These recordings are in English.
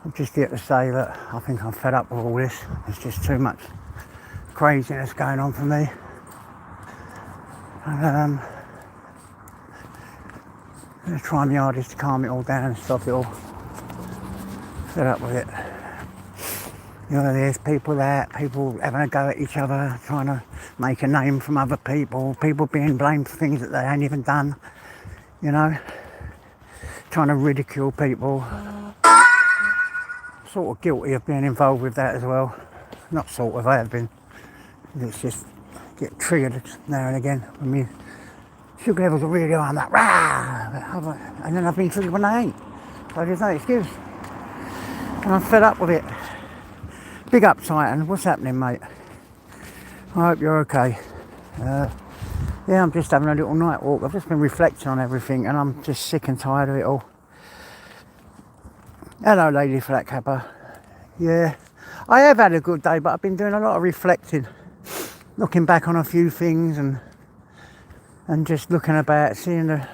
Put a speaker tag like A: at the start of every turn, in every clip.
A: I'm just here to say that I think I'm fed up with all this. There's just too much craziness going on for me. And I'm going to try my hardest to calm it all down and stop it all. Fed up with it. You know, there's people there, people having a go at each other, trying to make a name from other people, people being blamed for things that they ain't even done, you know, trying to ridicule people. Sort of guilty of being involved with that as well. Not sort of, I have been. It's just get triggered now and again when my sugar levels are really high. I'm like, rah! And then I've been triggered when I ain't. So there's no excuse. And I'm fed up with it. Big up, Titan. What's happening, mate? I hope you're okay. Yeah, I'm just having a little night walk. I've just been reflecting on everything and I'm just sick and tired of it all. Hello, Lady Flatcapper. Yeah, I have had a good day, but I've been doing a lot of reflecting. Looking back on a few things and just looking about, seeing the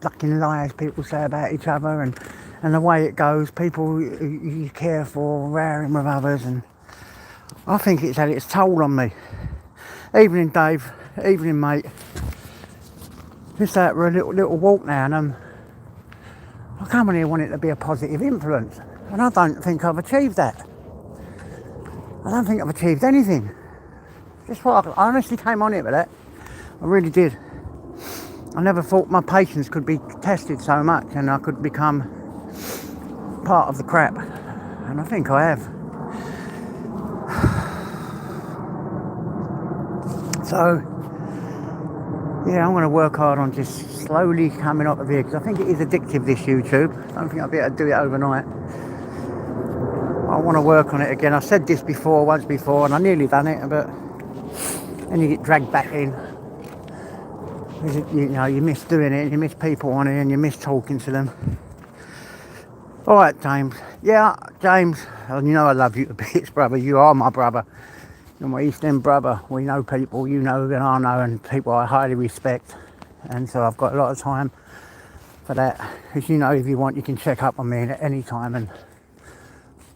A: fucking lies people say about each other and the way it goes, people you care for, raring with others, and I think it's had its toll on me. Evening, Dave. Evening, mate. Just out for a little walk now, and I come on here wanting to be a positive influence, and I don't think I've achieved that. I don't think I've achieved anything. Just what I honestly came on here with that. I really did. I never thought my patience could be tested so much and I could become part of the crap, and I think I have. So yeah, I'm going to work hard on just slowly coming up with here, because I think it is addictive, this YouTube. I don't think I'll be able to do it overnight. I want to work on it again. I said this once before, and I nearly done it, but then you get dragged back in. You know, you miss doing it, and you miss people on it, and you miss talking to them. All right, James. Yeah, James, you know I love you to bits, brother. You are my brother. You're my East End brother. We know people, you know, and I know, and people I highly respect. And so I've got a lot of time for that. Because you know, if you want, you can check up on me at any time. And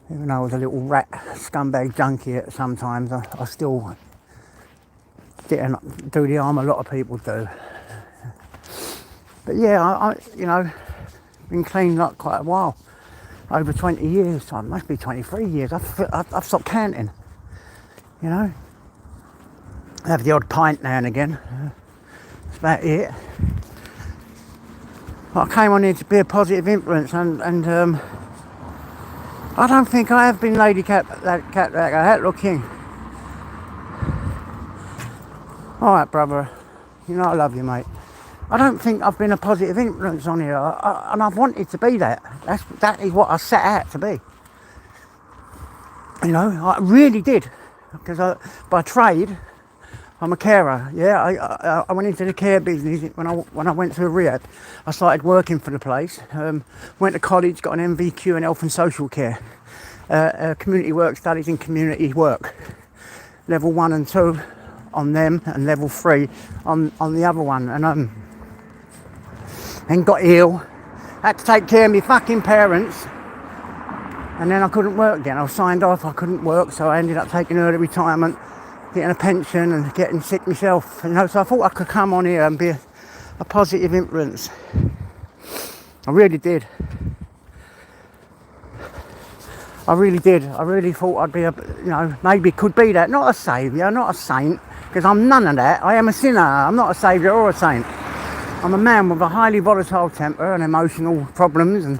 A: even though I was a little rat, scumbag junkie at sometimes, I still do the harm a lot of people do. But yeah, I you know, been clean like quite a while. Over 20 years, so it must be 23 years. I've stopped counting, you know. I have the odd pint now and again. That's about it. I came on here to be a positive influence, and I don't think I have been Lady Cat that looking. All right, brother. You know I love you, mate. I don't think I've been a positive influence on here, and I've wanted to be that. That is what I set out to be. You know, I really did, because by trade, I'm a carer. Yeah, I went into the care business when I went to a rehab. I started working for the place. Went to college, got an MVQ in health and social care, community work studies in community work, level 1 and 2 on them, and level 3 on the other one, and got ill, had to take care of my fucking parents, and then I couldn't work again. I was signed off, I couldn't work, so I ended up taking early retirement, getting a pension and getting sick myself, you know. So I thought I could come on here and be a positive influence. I really did. I really did. I really thought I'd be maybe could be that. Not a saviour, not a saint, because I'm none of that. I am a sinner. I'm not a saviour or a saint. I'm a man with a highly volatile temper and emotional problems and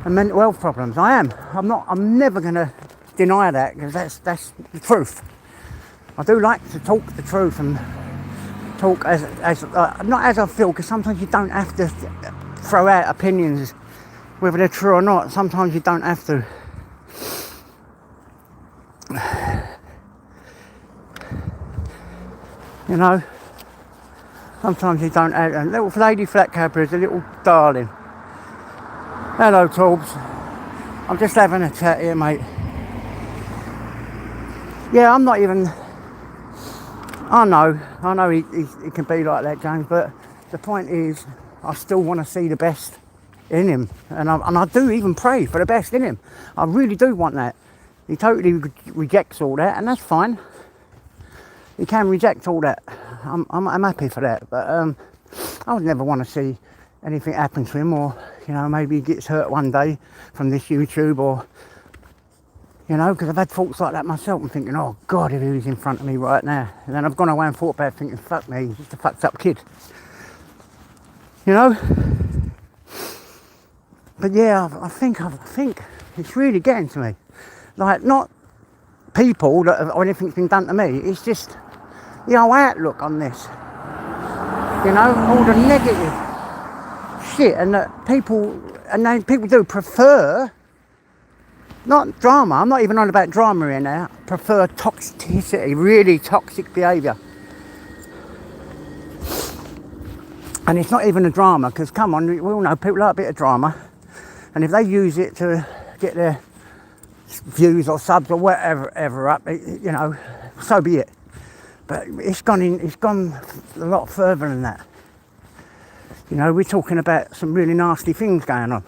A: mental health problems. I am. I'm never going to deny that, because that's the truth. I do like to talk the truth and talk as not as I feel, because sometimes you don't have to throw out opinions whether they're true or not. Sometimes you don't have to. You know, sometimes you don't have. And little Lady Flatcapper is a little darling. Hello, Torbs. I'm just having a chat here, mate. Yeah, I'm not even. I know he can be like that, James, but the point is, I still want to see the best in him, and I do even pray for the best in him. I really do want that. He totally rejects all that, and that's fine. He can reject all that. I'm happy for that, but I would never want to see anything happen to him, or maybe he gets hurt one day from this YouTube, or because I've had thoughts like that myself. I'm thinking, oh God, if he was in front of me right now, and then I've gone away and thought about it, thinking, fuck me, he's just a fucked up kid. But yeah, I think it's really getting to me. Like, not people or anything's been done to me. It's just the whole outlook on this. All the negative shit, and that people do prefer, not drama. I'm not even on about drama here now. Prefer toxicity, really toxic behaviour. And it's not even a drama, because come on, we all know people like a bit of drama. And if they use it to get their views or subs or whatever up, so be it. But it's gone a lot further than that. We're talking about some really nasty things going on.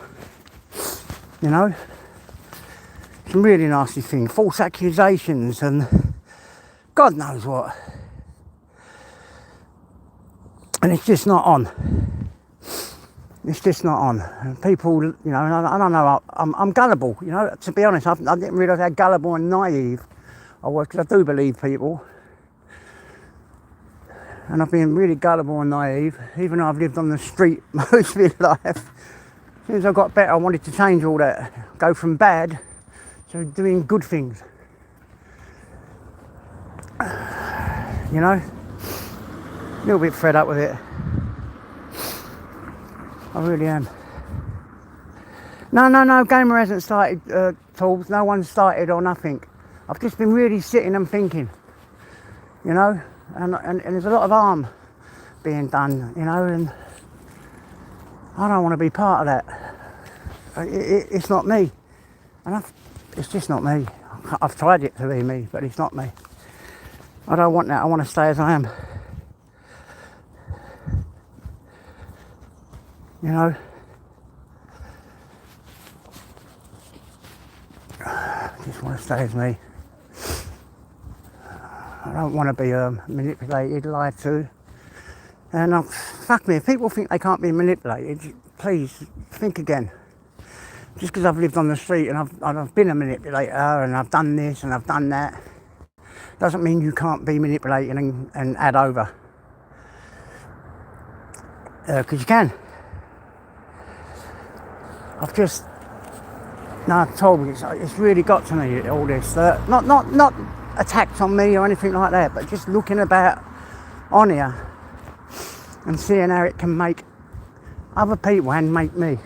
A: Some really nasty things, false accusations, and God knows what. And it's just not on. It's just not on. People, I don't know, I'm gullible, to be honest. I didn't realise how gullible and naive I was, because I do believe people. And I've been really gullible and naive, even though I've lived on the street most of my life. As soon as I got better, I wanted to change all that. Go from bad to doing good things. A little bit fed up with it. I really am. No, Gamer hasn't started talks. No one's started or nothing. I've just been really sitting and thinking, and there's a lot of harm being done, and I don't want to be part of that. It's not me, and it's just not me. I've tried it to be me, but it's not me. I don't want that. I want to stay as I am. I just want to stay as me. I don't want to be manipulated, lied to. And fuck me, if people think they can't be manipulated, please think again. Just because I've lived on the street and I've been a manipulator and I've done this and I've done that, doesn't mean you can't be manipulated and add over. Because you can. I've told you, it's really got to me, all this. Not attacks on me or anything like that, but just looking about on here and seeing how it can make other people and make me.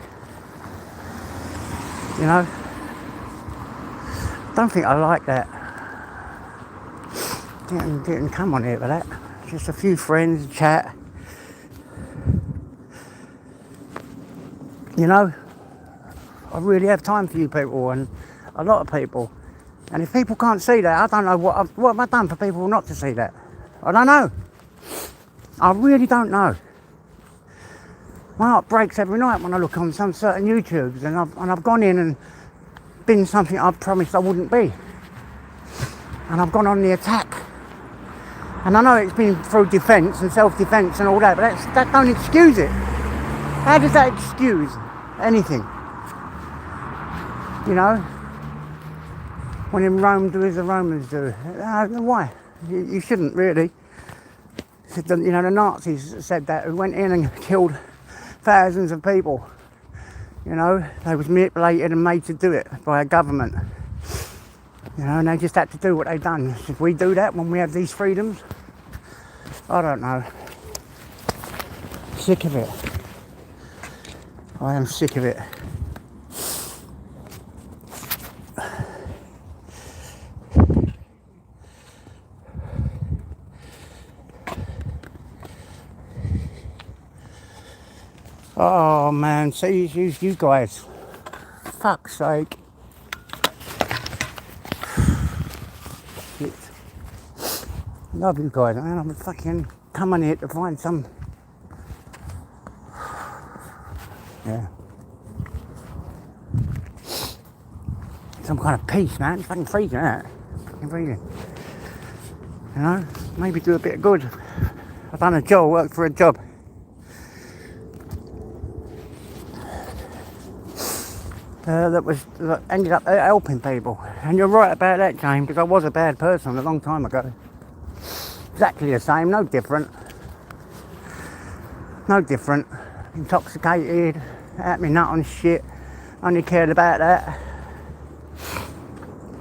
A: Don't think I like that. Didn't come on here for that. Just a few friends, chat. I really have time for you people, and a lot of people. And if people can't see that, I don't know what have I done for people not to see that. I don't know. I really don't know. My heart breaks every night when I look on some certain YouTubes, and I've gone in and been something I promised I wouldn't be. And I've gone on the attack. And I know it's been through defence and self-defence and all that, but that don't excuse it. How does that excuse anything? When in Rome, do as the Romans do. I don't know why. You shouldn't really. The Nazis said that, who went in and killed thousands of people. They was manipulated and made to do it by a government. And they just had to do what they done. Should we do that when we have these freedoms? I don't know. Sick of it. I am sick of it. Oh man, see you guys. Fuck's sake. Shit. Love you guys, man. I'm fucking coming here to find some. Yeah. some kind of peace, man. It's fucking freezing, isn't it? Fucking freezing. You know, maybe do a bit of good. I've done a job, worked for a job. That ended up helping people. And you're right about that, James, because I was a bad person a long time ago. Exactly the same, no different. No different. Intoxicated, at me nut on shit. Only cared about that.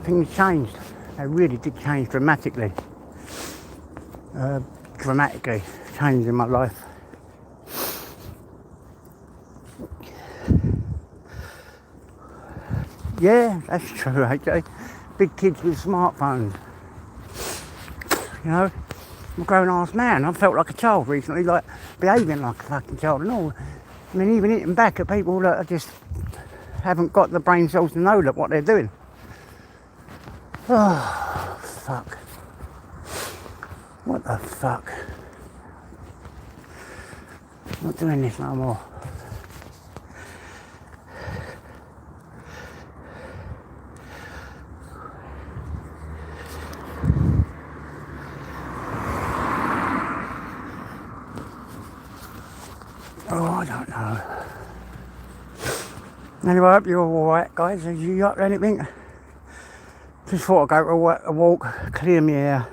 A: Things changed. They really did change dramatically. Dramatically changed in my life. Yeah, that's true, AJ. Big kids with smartphones. You know, I'm a grown-ass man. I felt like a child recently, like behaving like a fucking child and all. I mean, even hitting back at people that just haven't got the brain cells to know that what they're doing. Oh, fuck. What the fuck? I'm not doing this no more. Oh, I don't know. Anyway, I hope you're alright, guys. Have you got anything? Just thought I'd go for a walk, clear my air.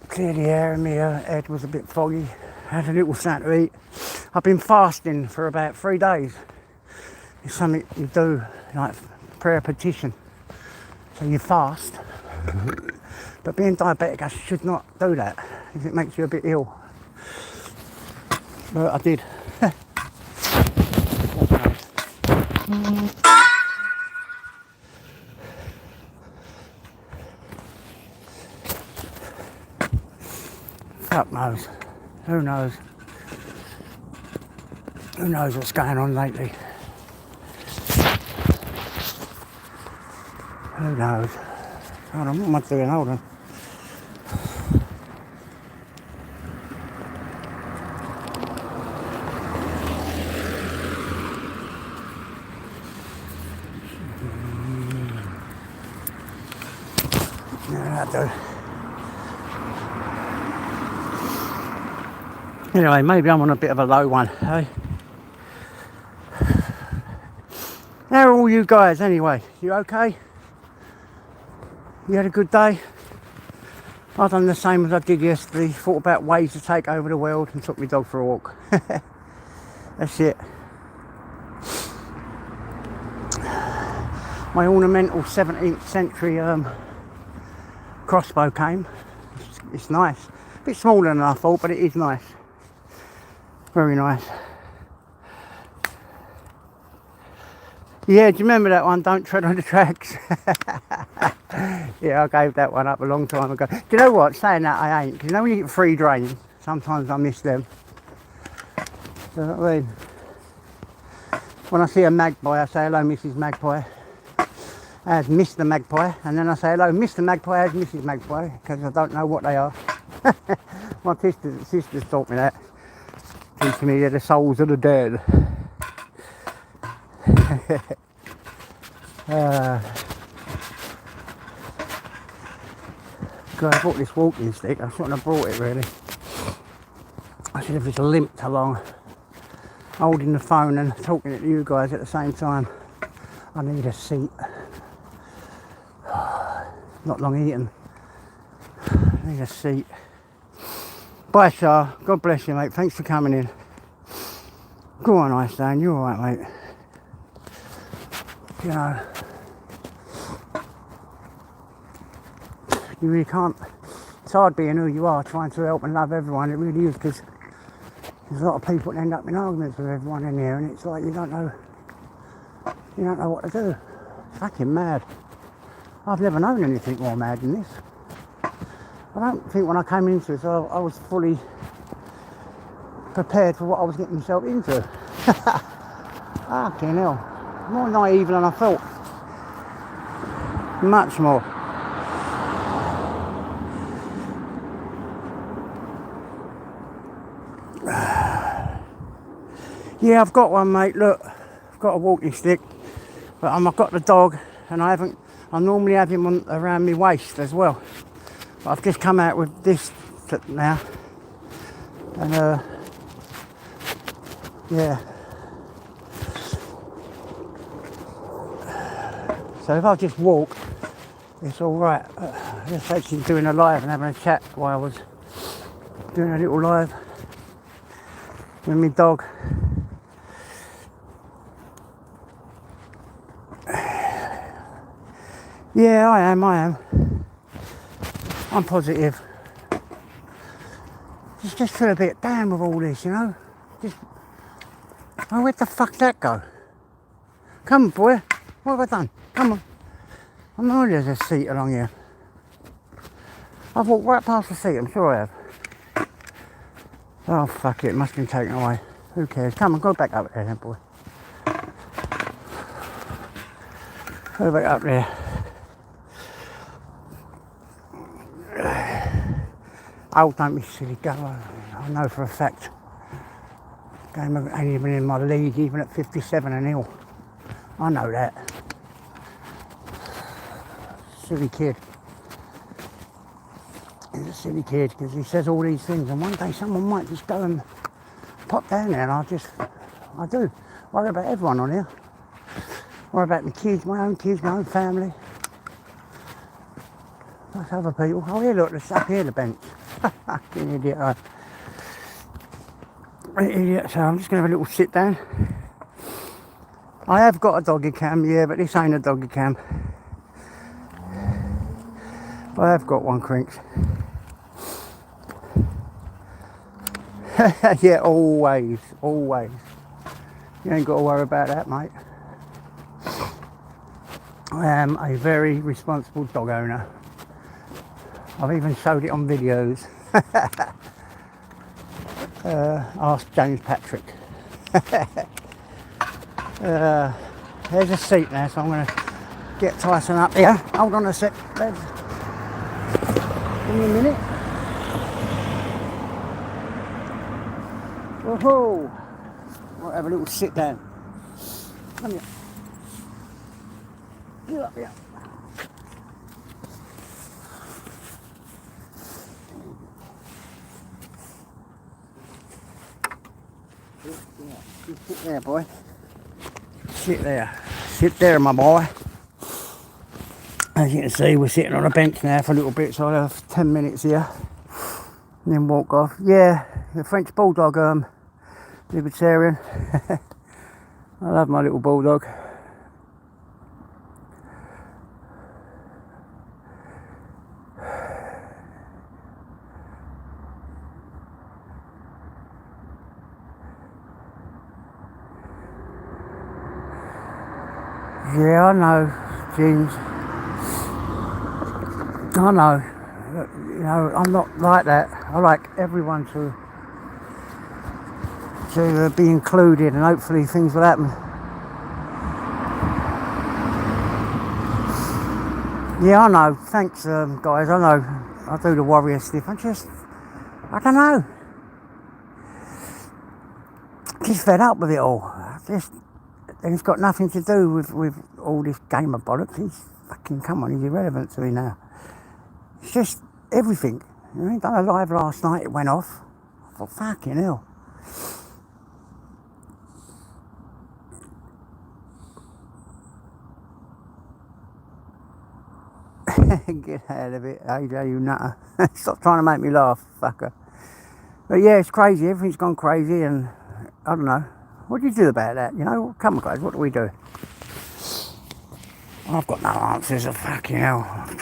A: Clear the air, and my head was a bit foggy. Had a little something to eat. I've been fasting for about 3 days. It's something you do, like prayer petition. So you fast. But being diabetic, I should not do that, if it makes you a bit ill. But I did. Fuck knows. Who knows? Who knows what's going on lately? Who knows? Hold on, what am I doing? Hold on. Yeah, that'll do. Anyway, maybe I'm on a bit of a low one, hey? How are all you guys anyway? You okay? You had a good day? I've done the same as I did yesterday. Thought about ways to take over the world and took my dog for a walk. That's it. My ornamental 17th century crossbow came. It's nice. A bit smaller than I thought, but it is nice. Very nice. Yeah, do you remember that one? Don't tread on the tracks. Yeah, I gave that one up a long time ago. Do you know what? Saying that, I ain't. Because you know when you get free drains, sometimes I miss them. You know what I mean? When I see a magpie, I say, hello, Mrs. Magpie. As Mr. Magpie. And then I say, hello, Mr. Magpie, as Mrs. Magpie. Because I don't know what they are. My sisters taught me that. Teaching me they're the souls of the dead. God, I bought this walking stick. I shouldn't have brought it really. I should have just limped along, holding the phone and talking to you guys at the same time. I need a seat. Not long eating. I need a seat. Bye, Shah. God bless you, mate. Thanks for coming in. Go on, Einstein. You're alright, mate. You know, you really can't. It's hard being who you are, trying to help and love everyone. It really is, because there's a lot of people that end up in arguments with everyone in here, and it's like you don't know what to do. It's fucking mad. I've never known anything more mad than this. I don't think when I came into it, I was fully prepared for what I was getting myself into. Fucking hell. More naive than I thought. Much more. Yeah, I've got one, mate. Look, I've got a walking stick, but I've got the dog, and I normally have him around my waist as well. But I've just come out with this now, and yeah. So if I just walk, it's all right. Just actually doing a live and having a chat while I was doing a little live with my dog. Yeah, I am. I'm positive. Just feel a bit down with all this, you know. Oh, where the fuck did that go? Come on, boy. What have I done? Come on. I know there's a seat along here. I've walked right past the seat, I'm sure I have. Oh, fuck it. It must have been taken away. Who cares? Come on, go back up there then, boy. Go back up there. Oh, don't be silly, go on. I know for a fact. Game ain't even in my league, even at 57-0. I know that. Silly kid. He's a silly kid because he says all these things, and one day someone might just go and pop down there, and I do. Worry about everyone on here. Worry about my kids, my own family. That's other people. Oh, here, look, there's up here the bench. Fucking idiot. Idiot. So I'm just going to have a little sit down. I have got a doggy cam, yeah, but this ain't a doggy cam. I have got one, Crinks. Yeah, always. You ain't got to worry about that, mate. I am a very responsible dog owner. I've even showed it on videos. Ask James Patrick. There's a seat there, so I'm going to get Tyson up here. Hold on a sec, lads. Give me a minute. Whoa! Might have a little sit down. Come here. Get up here. Just sit there, boy. Sit there, my boy. As you can see, we're sitting on a bench now for a little bit, so I'll have 10 minutes here and then walk off. Yeah, the French Bulldog, libertarian. I love my little bulldog. Yeah, I know, James. I know. You know, I'm not like that. I like everyone to be included, and hopefully things will happen. Yeah, I know. Thanks, guys. I know. I do the warrior stuff. I don't know. Just fed up with it all. And it's got nothing to do with all this game of bollocks. He's fucking, come on, he's irrelevant to me now. It's just everything. You know, done a live last night, it went off. I thought, fucking hell. Get out of it, AJ, you nutter. Stop trying to make me laugh, fucker. But yeah, it's crazy. Everything's gone crazy, and I don't know. What do you do about that? You know, come on, guys, what do we do? I've got no answers. Fucking hell. I've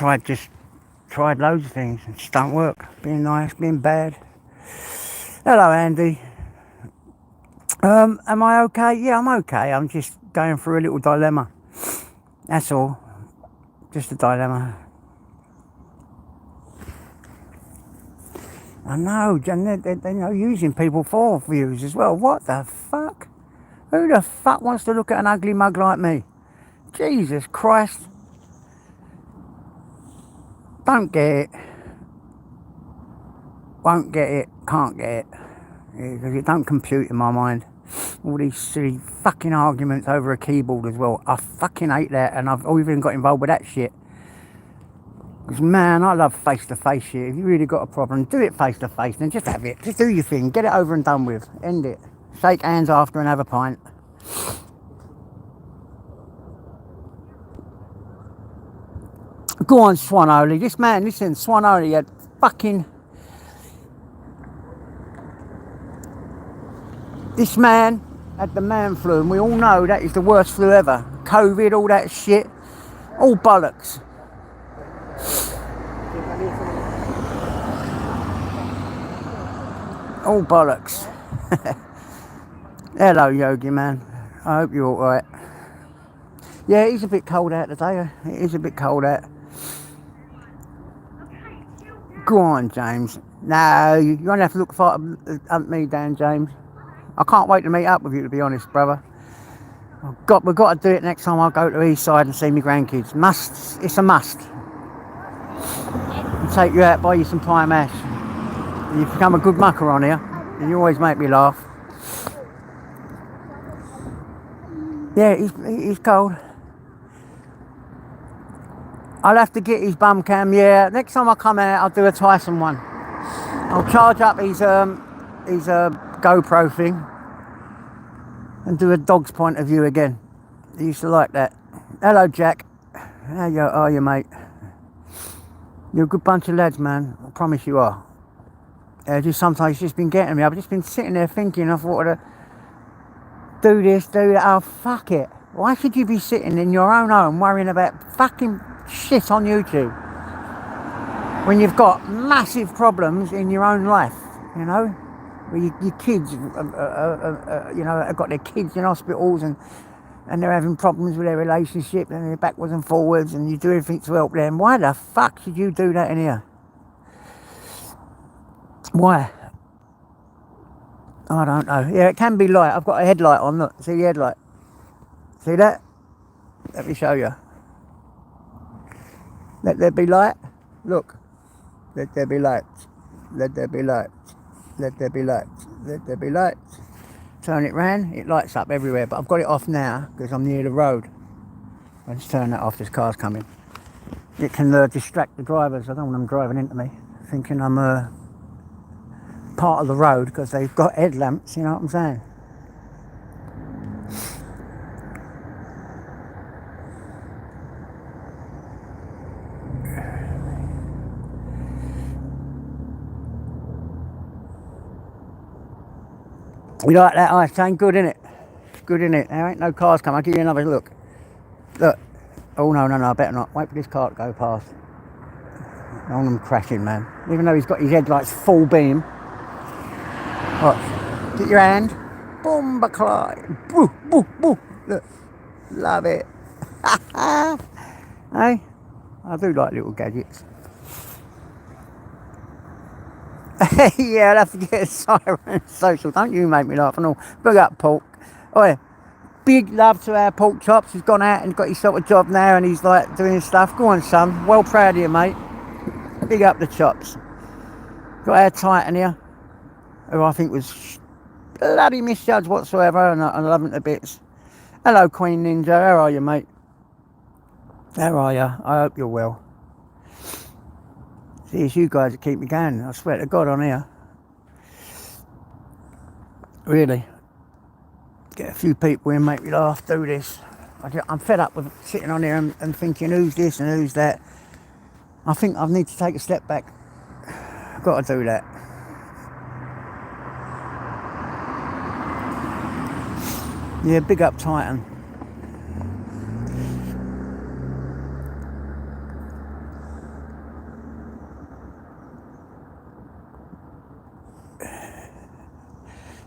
A: tried loads of things. It just don't work. Being nice, being bad. Hello, Andy. Am I okay? Yeah, I'm okay. I'm just going through a little dilemma. That's all. Just a dilemma. I know, and they're using people for views as well. What the fuck? Who the fuck wants to look at an ugly mug like me? Jesus Christ. Don't get it. Won't get it. Can't get it. Because it don't compute in my mind. All these silly fucking arguments over a keyboard as well. I fucking hate that, and I've even got involved with that shit. Because, man, I love face-to-face shit. If you really got a problem, do it face-to-face, then just have it. Just do your thing. Get it over and done with. End it. Shake hands after and have a pint. Go on, Swanoli. This man, listen, Swanoli had fucking... This man had the man flu, and we all know that is the worst flu ever. COVID, all that shit. All bollocks. All bollocks. Hello, Yogi man. I hope you're alright. Yeah, it is a bit cold out today. It is a bit cold out. Go on, James. No, you won't have to look far up me, Dan James. I can't wait to meet up with you, to be honest, brother. We've got to do it next time I go to the east side and see my grandkids. Must. It's a must. I'll take you out, buy you some pie mash. You've become a good mucker on here, and you always make me laugh. Yeah, he's cold. I'll have to get his bum cam. Yeah, next time I come out, I'll do a Tyson one. I'll charge up his GoPro thing and do a dog's point of view again. He used to like that. Hello, Jack. How are you, mate? You're a good bunch of lads, man. I promise you are. Just sometimes it's just been getting me. I've just been sitting there thinking, I thought to do this, do that. Oh, fuck it. Why should you be sitting in your own home worrying about fucking shit on YouTube when you've got massive problems in your own life, you know, where your kids, you know, have got their kids in hospitals and they're having problems with their relationship and they're backwards and forwards and you do everything to help them. Why the fuck should you do that in here? Why? I don't know. Yeah, it can be light. I've got a headlight on. Look, see the headlight? See that? Let me show you. Let there be light. Look. Let there be light. Let there be light. Let there be light. Let there be light. Turn it round. It lights up everywhere. But I've got it off now because I'm near the road. I just turn that off. This car's coming. It can distract the drivers. I don't want them driving into me, thinking I'm part of the road because they've got headlamps. You know what I'm saying? You like that ice chain? Good, innit? Good, innit? There ain't no cars coming. I'll give you another look. Look. Oh, no, I better not. Wait for this car to go past. I don't want him crashing, man. Even though he's got his headlights full beam. Watch. Get your hand. Boom, baclay. Boo, boo, boo. Look. Love it. Hey? I do like little gadgets. Yeah, I'll have to get a siren social. Don't you make me laugh and all. Big up, Pork. Oh, yeah. Big love to our Pork Chops. He's gone out and got himself a job now and he's like doing his stuff. Go on, son. Well proud of you, mate. Big up the Chops. Got our Titan here, who I think was bloody misjudged whatsoever, and I love him to bits. Hello, Queen Ninja. How are you, mate? How are you? I hope you're well. See, it's you guys that keep me going. I swear to God on here. Really. Get a few people in, make me laugh, do this. I'm fed up with sitting on here and thinking who's this and who's that. I think I need to take a step back. I've got to do that. Yeah, big up Titan.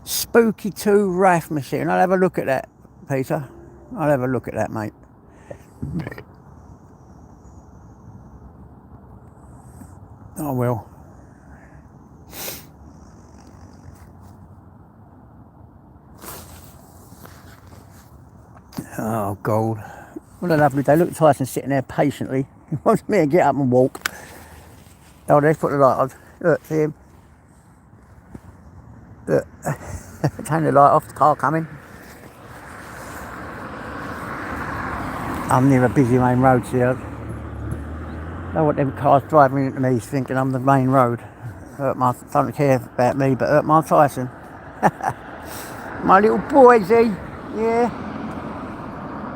A: Spooky 2 Wrath Machine. I'll have a look at that, Peter. I'll have a look at that, mate. I will. Oh, God. What a lovely day. Look at Tyson sitting there patiently. He wants me to get up and walk. Oh, let's put the light on. Look, see him. Look. Turn the light off, the car coming. I'm near a busy main road here. I don't want them cars driving into me thinking I'm the main road. Don't care about me, but Mark Tyson. My little boysy, yeah.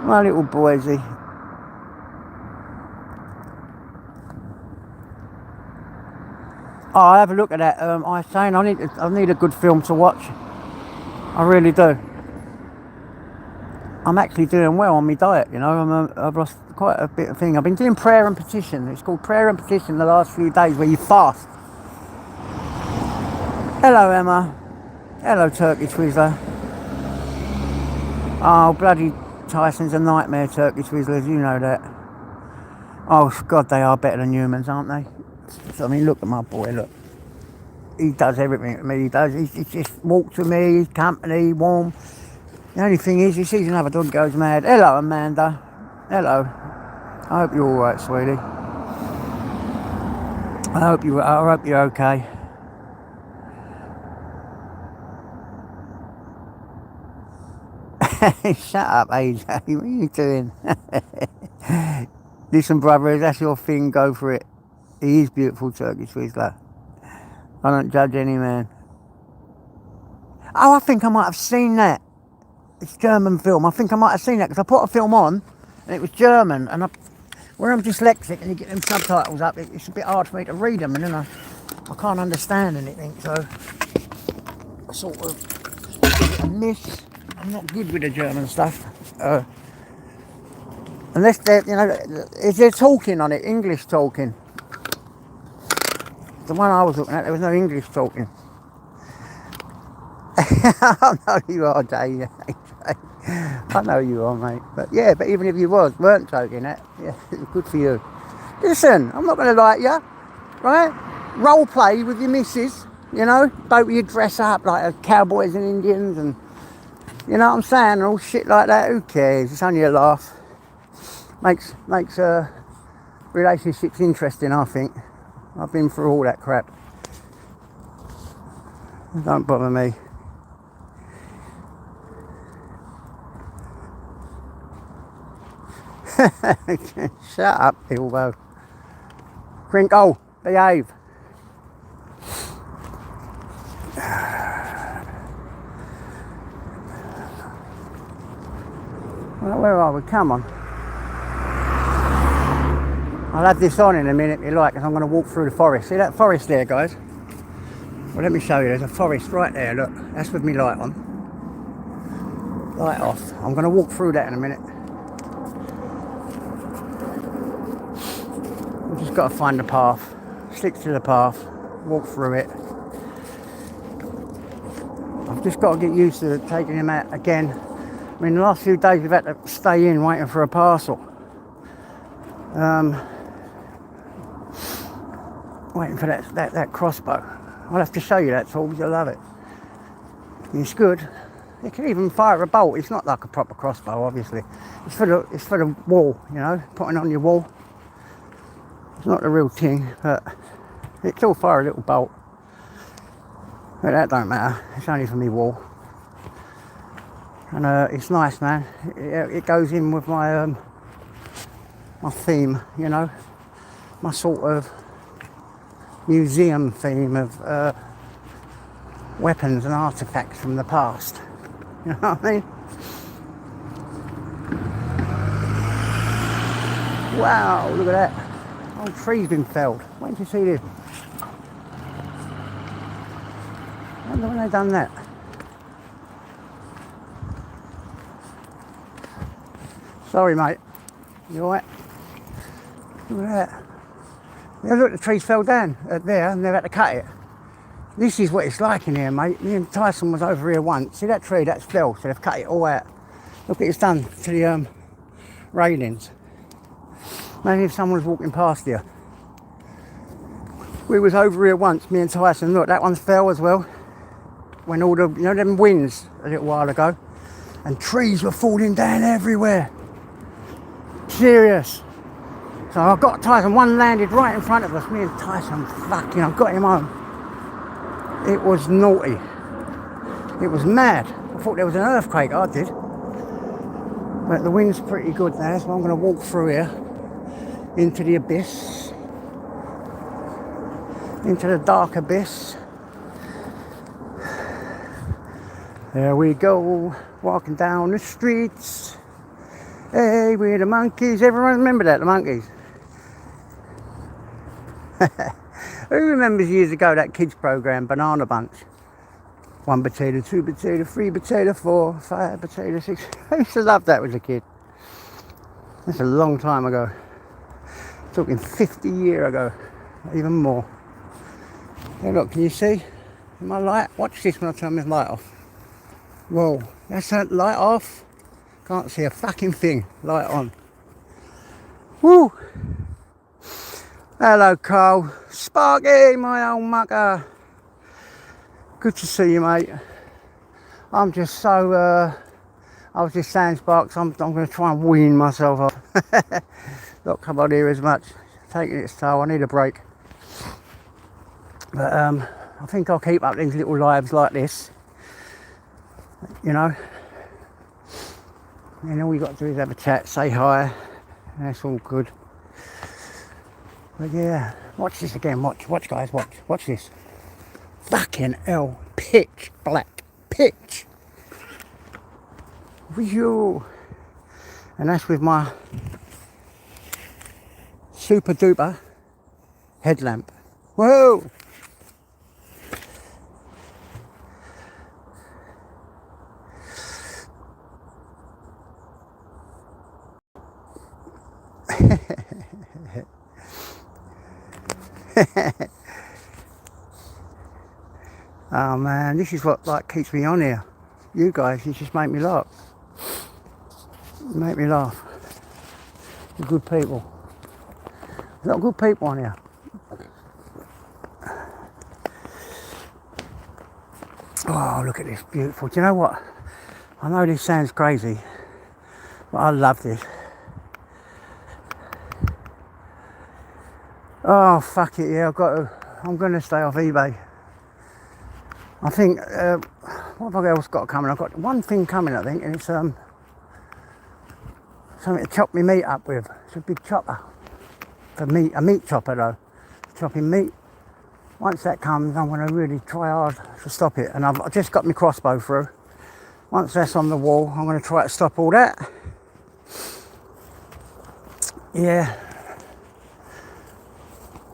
A: My little boysy. Oh, I'll have a look at that. I was saying I need a good film to watch. I really do. I'm actually doing well on my diet, you know. I've lost quite a bit of thing. I've been doing prayer and petition. It's called prayer and petition the last few days where you fast. Hello, Emma. Hello, Turkey Twizzler. Oh, bloody Tyson's a nightmare, Turkey Twizzlers, you know that. Oh, God, they are better than humans, aren't they? So, I mean, look at my boy, look. He does everything to me, he does. He just walks with me, he's company, warm. The only thing is, he sees another dog goes mad. Hello, Amanda. Hello. I hope you're all right, sweetie. I hope you're okay. Shut up, AJ. What are you doing? Listen, brother, if that's your thing, go for it. He is beautiful, Turkey Twizzler. I don't judge any man. Oh, I think I might have seen that. It's a German film. I think I might have seen that because I put a film on and it was German. And where I'm dyslexic and you get them subtitles up, it's a bit hard for me to read them, and then I can't understand anything. So I sort of miss. I'm not good with the German stuff. Unless they're, you know, if they're talking on it, English talking. The one I was looking at, there was no English talking. I know you are, Dave. I know you are, mate. But yeah, but even if you weren't talking that, yeah, good for you. Listen, I'm not going to lie to you, right? Role play with your missus, you know? Don't you dress up like cowboys and Indians and, you know what I'm saying, and all shit like that. Who cares? It's only a laugh. Makes relationships interesting, I think. I've been through all that crap. Don't bother me. Shut up, Bilbo. Crinkle, behave. Well, where are we? Come on. I'll have this on in a minute, if you like, because I'm going to walk through the forest. See that forest there, guys? Well, let me show you. There's a forest right there, look. That's with me light on. Light off. I'm going to walk through that in a minute. I've just got to find the path. Stick to the path. Walk through it. I've just got to get used to taking him out again. I mean, the last few days we've had to stay in waiting for a parcel. Waiting for that crossbow. I'll have to show you that tool, you'll love it. It's good. You can even fire a bolt. It's not like a proper crossbow, obviously. It's for the wall, you know, putting on your wall. It's not the real thing, but it still fire a little bolt. But that don't matter. It's only for me wall. And it's nice, man. It goes in with my my theme, you know, my sort of museum theme of weapons and artifacts from the past. You know what I mean? Wow, look at that. Whole tree's been felled. When did you see this? I wonder when they done that. Sorry, mate. You alright? Look at that. Yeah, look, the trees fell down there and they've had to cut it. This is what it's like in here, mate. Me and Tyson was over here once. See that tree? That's fell, so they've cut it all out. Look what it's done to the railings. Maybe if someone was walking past here. We was over here once, me and Tyson. Look, that one's fell as well. When all the, you know, them winds a little while ago. And trees were falling down everywhere. Serious. So I got Tyson, one landed right in front of us. Me and Tyson, fucking, I got him home. It was naughty. It was mad. I thought there was an earthquake, I did. But the wind's pretty good now, so I'm going to walk through here into the abyss. Into the dark abyss. There we go, walking down the streets. Hey, we're the monkeys. Everyone remember that, the monkeys? Who remembers years ago that kids program, Banana Bunch? 1 potato, 2 potato, 3 potato, 4, 5 potato, 6. I used to love that as a kid. That's a long time ago. Talking 50 years ago, even more. Hey, look, can you see my light? Watch this when I turn my light off. Whoa, that's that light off. Can't see a fucking thing. Light on. Woo! Hello, Carl. Sparky, my old mucker. Good to see you, mate. I'm just so, I was just saying, Sparks, I'm going to try and wean myself off. Not come on here as much. Taking its toll. I need a break. But I think I'll keep up these little lives like this. You know. And all you got to do is have a chat, say hi. And that's all good. But yeah, watch this again. Watch, guys. Watch this. Fucking hell, pitch black, pitch. Visual. And that's with my super duper headlamp. Whoa! Oh man, this is what like keeps me on here. You guys, you just make me laugh. You make me laugh. You're good people. There's a lot of good people on here. Oh, look at this, beautiful. Do you know what? I know this sounds crazy, but I love this. Oh, fuck it, yeah, I'm going to stay off eBay. I think, what have I else got coming? I've got one thing coming, I think, and it's something to chop my meat up with. It's a big chopper. For meat, a meat chopper though. Chopping meat. Once that comes, I'm going to really try hard to stop it. And I've just got my crossbow through. Once that's on the wall, I'm going to try to stop all that. Yeah.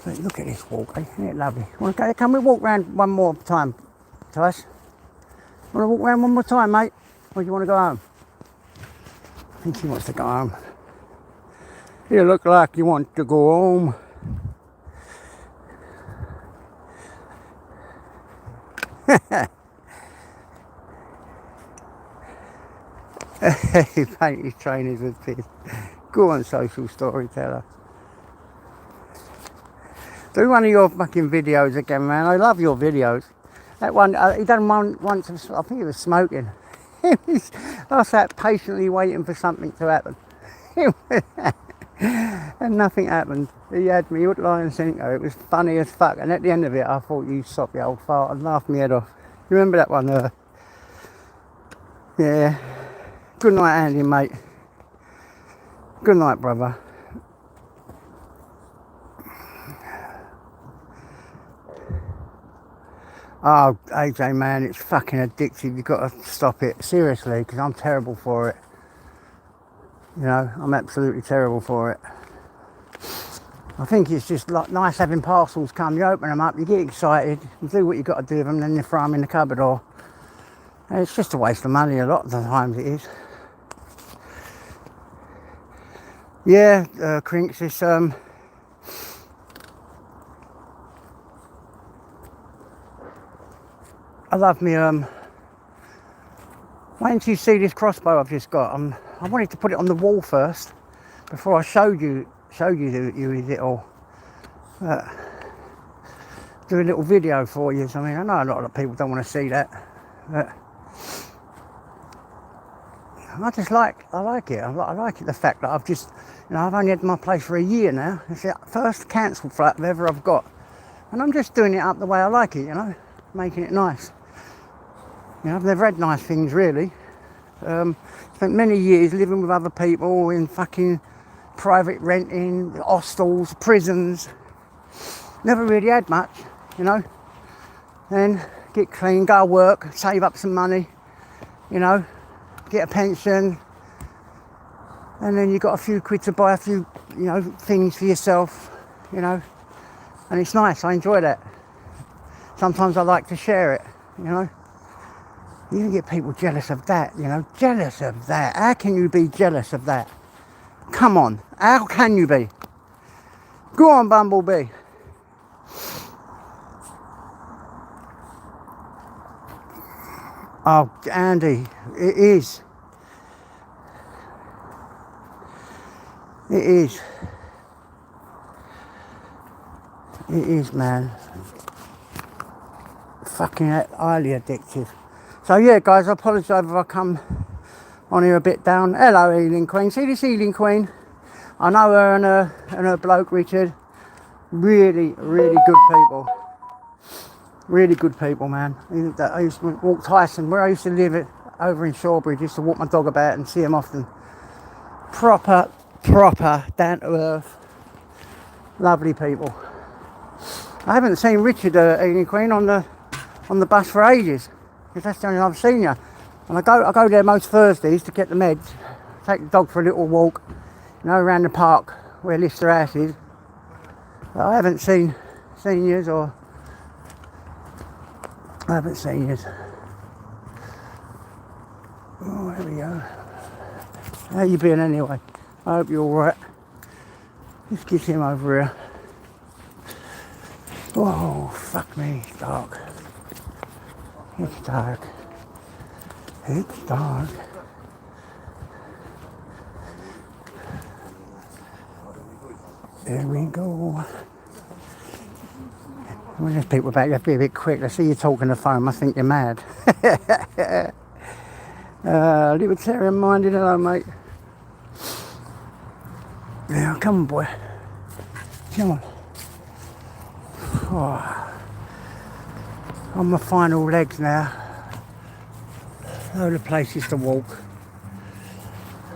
A: But look at this walk, eh? Isn't it lovely? Okay, can we walk round one more time, Tice? Want to walk round one more time, mate? Or do you want to go home? I think he wants to go home. You look like you want to go home. He painted his trainers with piss. Go on, social storyteller. Do one of your fucking videos again, man. I love your videos. That one, he done one once, I think he was smoking. I sat patiently waiting for something to happen. And nothing happened. He had me hook, line and sinker. It was funny as fuck. And at the end of it, I thought, you soppy old fart, and laughed my head off. You remember that one? Yeah. Good night, Andy, mate. Good night, brother. Oh, AJ, man, it's fucking addictive. You've got to stop it, seriously, because I'm terrible for it. You know, I'm absolutely terrible for it. I think it's just like nice having parcels come. You open them up, you get excited, you do what you got to do with them, then you throw them in the cupboard. Or and it's just a waste of money. A lot of the times it is. Yeah, Crinks, it's I love me wait until you see this crossbow I've just got. I wanted to put it on the wall first before I showed you with it all. Do a little video for you. I mean, I know a lot of people don't want to see that, but I like it. I like it, the fact that I've just, you know, I've only had my place for a year now. It's the first council flat ever I've got, and I'm just doing it up the way I like it. You know, making it nice. You know, I've never had nice things really. Spent many years living with other people in fucking private renting, hostels, prisons. Never really had much, you know. Then get clean, go to work, save up some money, you know, get a pension, and then you got a few quid to buy a few, you know, things for yourself, you know. And it's nice, I enjoy that. Sometimes I like to share it, you know. You can get people jealous of that, you know, jealous of that. How can you be jealous of that? Come on, how can you be? Go on, Bumblebee. Oh, Andy, it is. It is. It is, man. Fucking highly addictive. So yeah, guys, I apologise if I come on here a bit down. Hello, Healing Queen. See this Healing Queen? I know her and her bloke Richard. Really, really good people. Really good people, man. I used to walk Tyson, where I used to live over in Shawbridge. Used to walk my dog about and see him often. Proper, down to earth, lovely people. I haven't seen Richard, Healing Queen, on the bus for ages. Because that's the only time I've seen you. And I go there most Thursdays to get the meds, take the dog for a little walk, you know, around the park where Lister House is. But I haven't seen you, or I haven't seen you. Oh, there we go. How you been anyway? I hope you're alright. Let's get him over here. Oh, fuck me, it's dark. It's dark. It's dark. There we go. When there's people back, you have to be a bit quick. I see you talking on the phone, I think you're mad. Libertarian minded, hello mate. Yeah, come on boy. Come on. Oh. On my final legs now. Load of places to walk.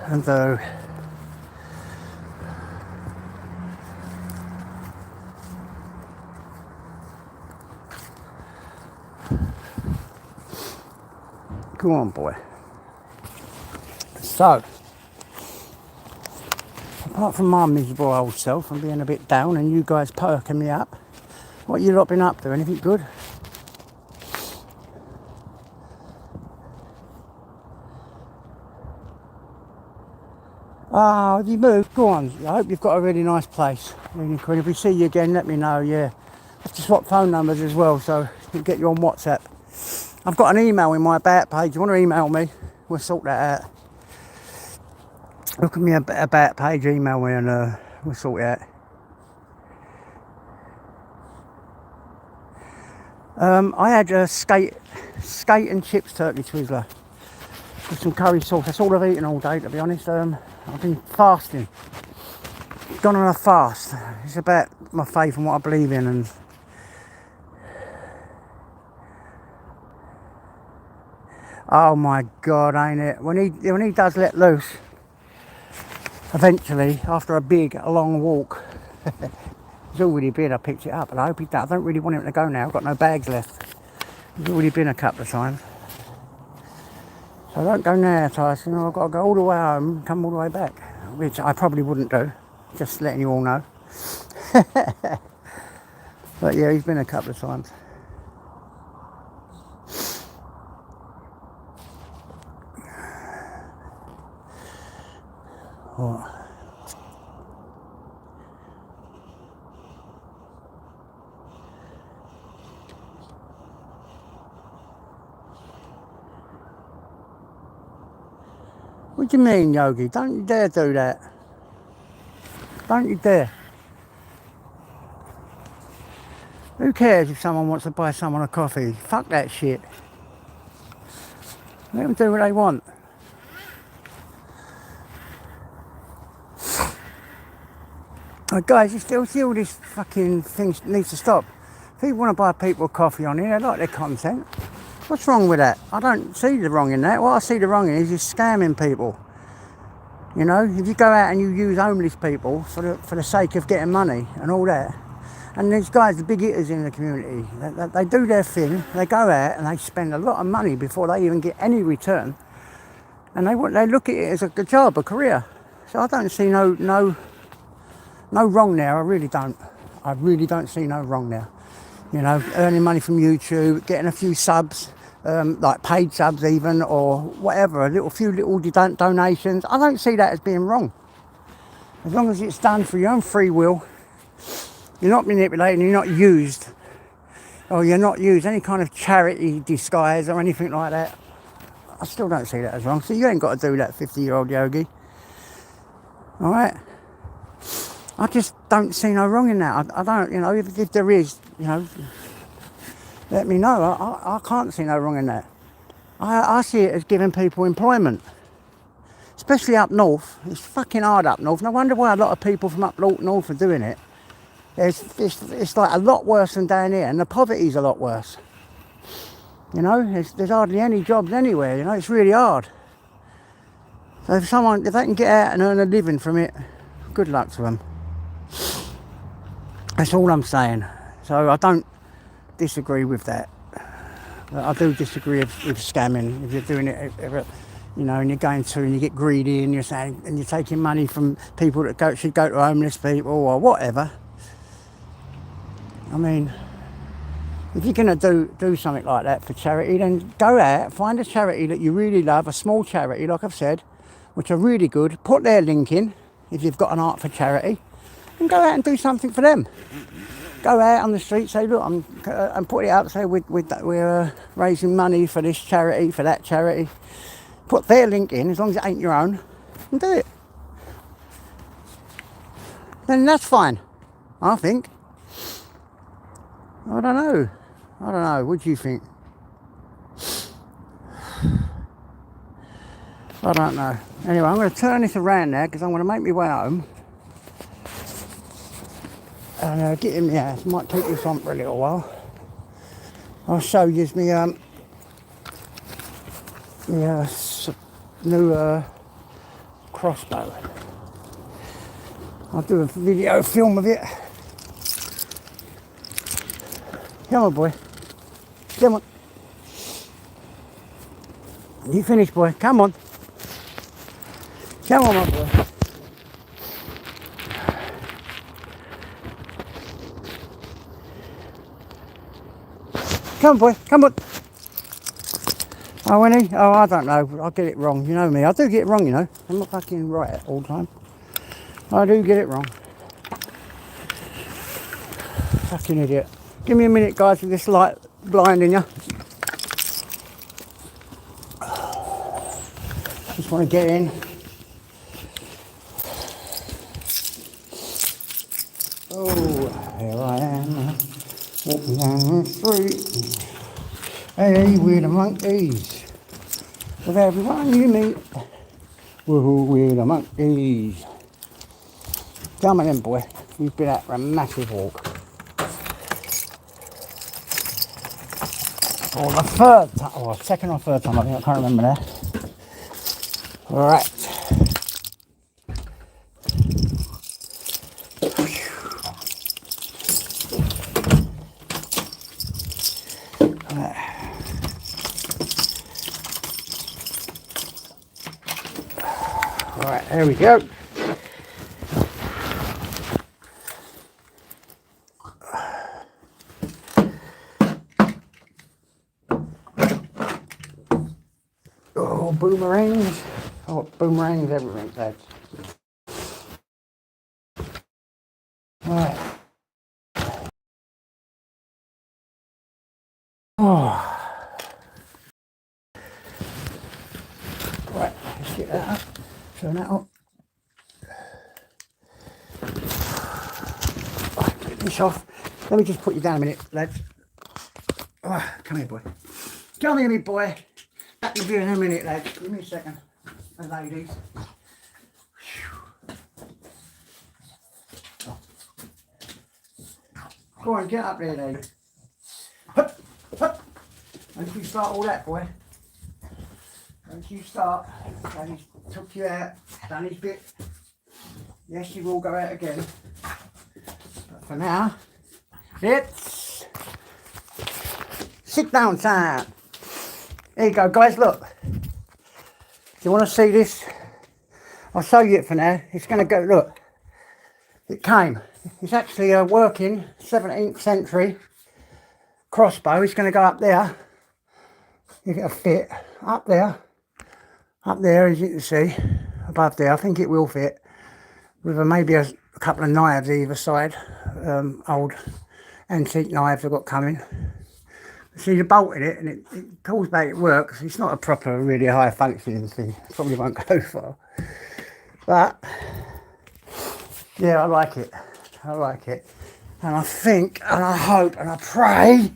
A: And come on boy. So, apart from my miserable old self and being a bit down and you guys perking me up, what you lot been up to? Anything good? Oh, have you moved? Go on. I hope you've got a really nice place. If we see you again, let me know, yeah. I have to swap phone numbers as well, so I can get you on WhatsApp. I've got an email in my about page. You want to email me? We'll sort that out. Look at me about page, email me, and we'll sort it out. I had a skate and chips turkey twizzler with some curry sauce. That's all I've eaten all day, to be honest. I've been fasting. Gone on a fast. It's about my faith and what I believe in, and oh my God, ain't it? When he does let loose, eventually, after a long walk, he's already been. I picked it up, and I hope he does. I don't really want him to go now. I've got no bags left. He's already been a couple of times. So don't go now, Tyson. I've got to go all the way home and come all the way back, which I probably wouldn't do. Just letting you all know. But yeah, he's been a couple of times. What? What do you mean, Yogi? Don't you dare do that. Don't you dare. Who cares if someone wants to buy someone a coffee? Fuck that shit. Let them do what they want. Oh, guys, you still see all this fucking thing needs to stop. If people want to buy people a coffee on here, they like their content. What's wrong with that? I don't see the wrong in that. What I see the wrong in is you're scamming people. You know, if you go out and you use homeless people for the sake of getting money and all that, and these guys, the big hitters in the community, they do their thing. They go out and they spend a lot of money before they even get any return, and they look at it as a job, a career. So I don't see no wrong there. I really don't. I really don't see no wrong there. You know, earning money from YouTube, getting a few subs, like paid subs even, or whatever, a few little donations. I don't see that as being wrong. As long as it's done for your own free will, you're not manipulated, you're not used, or you're not used any kind of charity disguise or anything like that. I still don't see that as wrong. So you ain't got to do that, 50-year-old yogi. All right? I just don't see no wrong in that. I don't, you know, if there is, you know, let me know. I can't see no wrong in that. I see it as giving people employment. Especially up north. It's fucking hard up north. No wonder why a lot of people from up north are doing it. It's like a lot worse than down here, and the poverty's a lot worse. You know, there's hardly any jobs anywhere, you know, it's really hard. So if they can get out and earn a living from it, good luck to them. That's all I'm saying. So I don't disagree with that. I do disagree with scamming. If you're doing it, you know, and you're going to and you get greedy and you're saying and you're taking money from people that should go to homeless people or whatever. I mean, if you're going to do something like that for charity, then go out, find a charity that you really love, a small charity, like I've said, which are really good. Put their link in if you've got an art for charity, and go out and do something for them. Go out on the street, say, look, and put it out, say we're raising money for this charity, for that charity. Put their link in, as long as it ain't your own, and do it. Then that's fine, I think. I don't know. What do you think? I don't know. Anyway, I'm going to turn this around now because I'm going to make my way home. And get in the house. Might keep this on for a little while. I'll show you my new crossbow. I'll do a video film of it. Come on, boy. Come on. You finished, boy. Come on. Come on, my boy. Come on, boy. Come on. Oh, Winnie? Oh, I don't know. I get it wrong. You know me. I do get it wrong, you know. I'm not fucking right all the time. I do get it wrong. Fucking idiot. Give me a minute, guys, with this light blinding you. Just want to get in. Oh, here I am. Walking down the street. Hey, we're the monkeys. With everyone you meet. Woohoo, we're the monkeys. Come on in, boy. You've been out for a massive walk. Or the third time, or second or third time, I think, I can't remember that. Right. Right, there we go. Oh, boomerangs. Oh, boomerangs, everything, lads. Right. Oh. Right, let's get that up. Turn that up. Right, get this off. Let me just put you down a minute, lads. Oh, come here, boy. Come here, me boy. Back with you in a minute, lads. Give me a second. And ladies. Go on, get up there, lady. Hup, hup. Don't you start all that, boy. Don't you start. Daddy's took you out, done his bit. Yes, you will go out again. But for now, it's sit down time. There you go, guys, look. Do you want to see this? I'll show you it for now. It's going to go, look. It came. It's actually a working 17th century crossbow. It's going to go up there. You get a fit up there, as you can see, above there. I think it will fit with maybe a couple of knives either side. Old antique knives I've got coming. See, you bolt in it and it pulls back. It works. It's not a proper, really high functioning thing. Probably won't go far, but yeah, I like it. I like it, and I think, and I hope, and I pray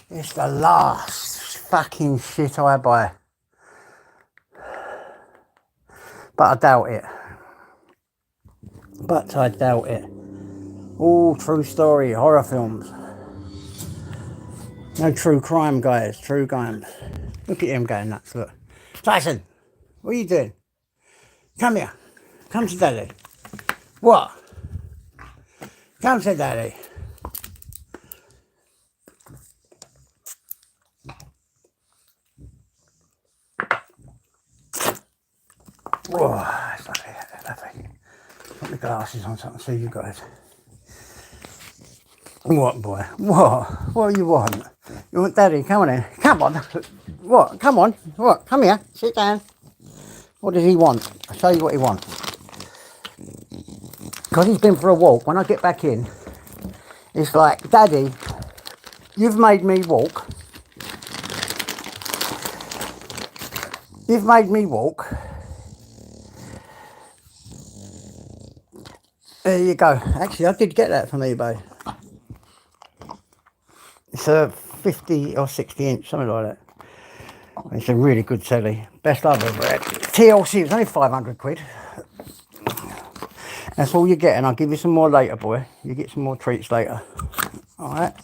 A: it's the last fucking shit I buy. But I doubt it. All true story, horror films. No true crime, guys. True crime. Look at him going nuts, look. Tyson, what are you doing? Come here. Come to daddy. What? Come to daddy. Oh, it's lovely, lovely. Put the glasses on so I can see you guys. What, boy? What do you want? You want daddy? Come on in. Come on. What? Come on. What? Come here. Sit down. What does he want? I'll show you what he wants. Because he's been for a walk. When I get back in, it's like, Daddy, you've made me walk. You've made me walk. There you go. Actually, I did get that from eBay. It's a 50 or 60 inch, something like that. It's a really good telly. Best I've ever had. TLC, it's only 500 quid. That's all you get, and I'll give you some more later, boy. You get some more treats later. Alright.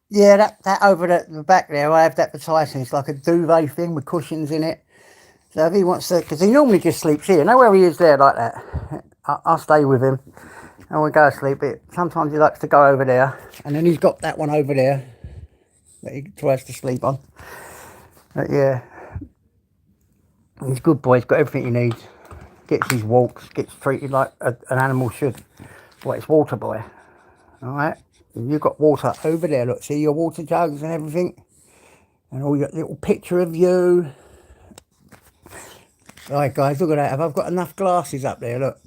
A: Yeah, that over the back there, I have that for Tyson. It's like a duvet thing with cushions in it. So if he wants to, because he normally just sleeps here. You know where he is there like that? I'll stay with him and we'll go to sleep. But sometimes he likes to go over there, and then he's got that one over there that he tries to sleep on. But yeah, he's a good boy. He's got everything he needs. Gets his walks, gets treated like an animal should. Well, it's water boy. Alright, you've got water over there. Look, see your water jugs and everything, and all your little picture of you. Right, guys, look at that. Have I got enough glasses up there? Look.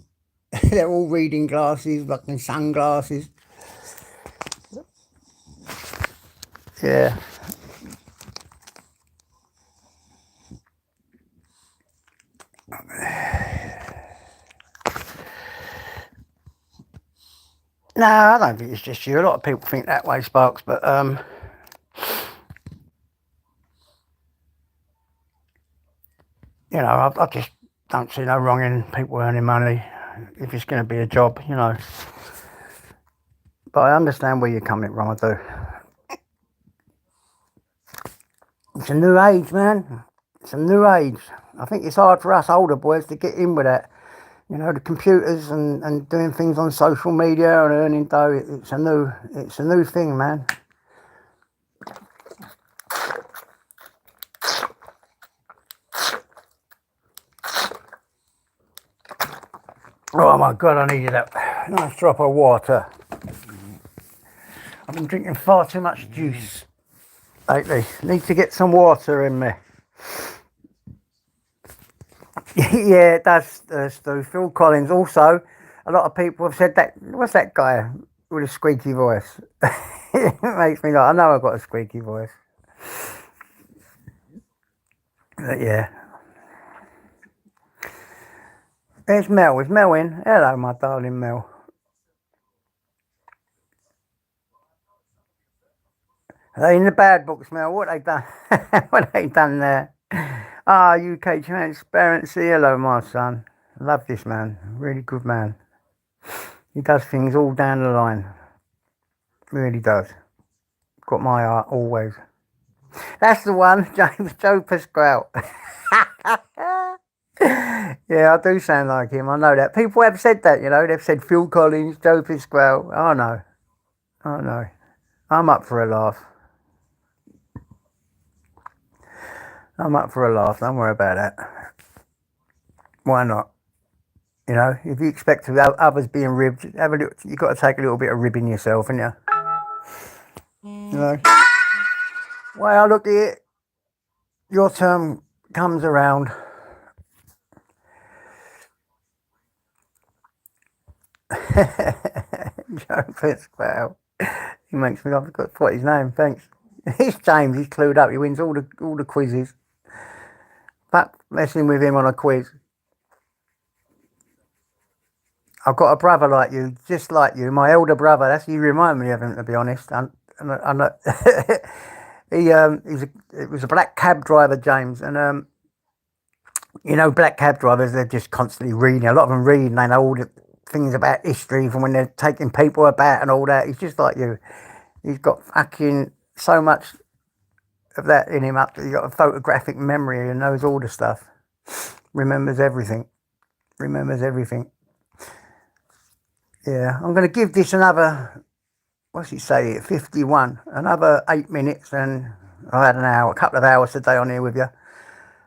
A: They're all reading glasses, fucking sunglasses. Yeah. No, I don't think it's just you. A lot of people think that way, Sparks, but you know, I just don't see no wrong in people earning money if it's going to be a job, you know. But I understand where you're coming from, I do. It's a new age, man. It's a new age. I think it's hard for us older boys to get in with that. You know, the computers and doing things on social media and earning dough. It's a new thing, man. Oh my God, I needed that nice drop of water. I've been drinking far too much juice lately. Need to get some water in me. Yeah, it does, Stu. Phil Collins. Also, a lot of people have said that. What's that guy with a squeaky voice? It makes me laugh. I know I've got a squeaky voice. But yeah. There's Mel. Is Mel in? Hello, my darling Mel. Are they in the bad books, Mel? What they done? What they done there? Ah, UK Transparency. Hello, my son. Love this man. Really good man. He does things all down the line. Really does. Got my heart always. That's the one, James Joe Pasquale. Yeah, I do sound like him. I know that. People have said that, you know. They've said Phil Collins, Joe Pasquale. I know. I know. I'm up for a laugh. I'm up for a laugh. Don't worry about that. Why not? You know, if you expect to have others being ribbed, have a little, you've got to take a little bit of ribbing yourself, haven't you? You know. Well, look at it. Your term comes around. Joe Pasquale. He makes me. I forgot what his name. Thanks. He's James. He's clued up. He wins all the quizzes. But messing with him on a quiz. I've got a brother like you, just like you. My elder brother. That's you remind me of him, to be honest. And it was a black cab driver, James, and you know, black cab drivers, they're just constantly reading. A lot of them read and they know all the things about history from when they're taking people about and all that. He's just like you. He's got fucking so much of that in him up. He's got a photographic memory and knows all the stuff. Remembers everything. Remembers everything. Yeah, I'm going to give this another, what's he say, 51. Another 8 minutes and I had an hour, a couple of hours today on here with you.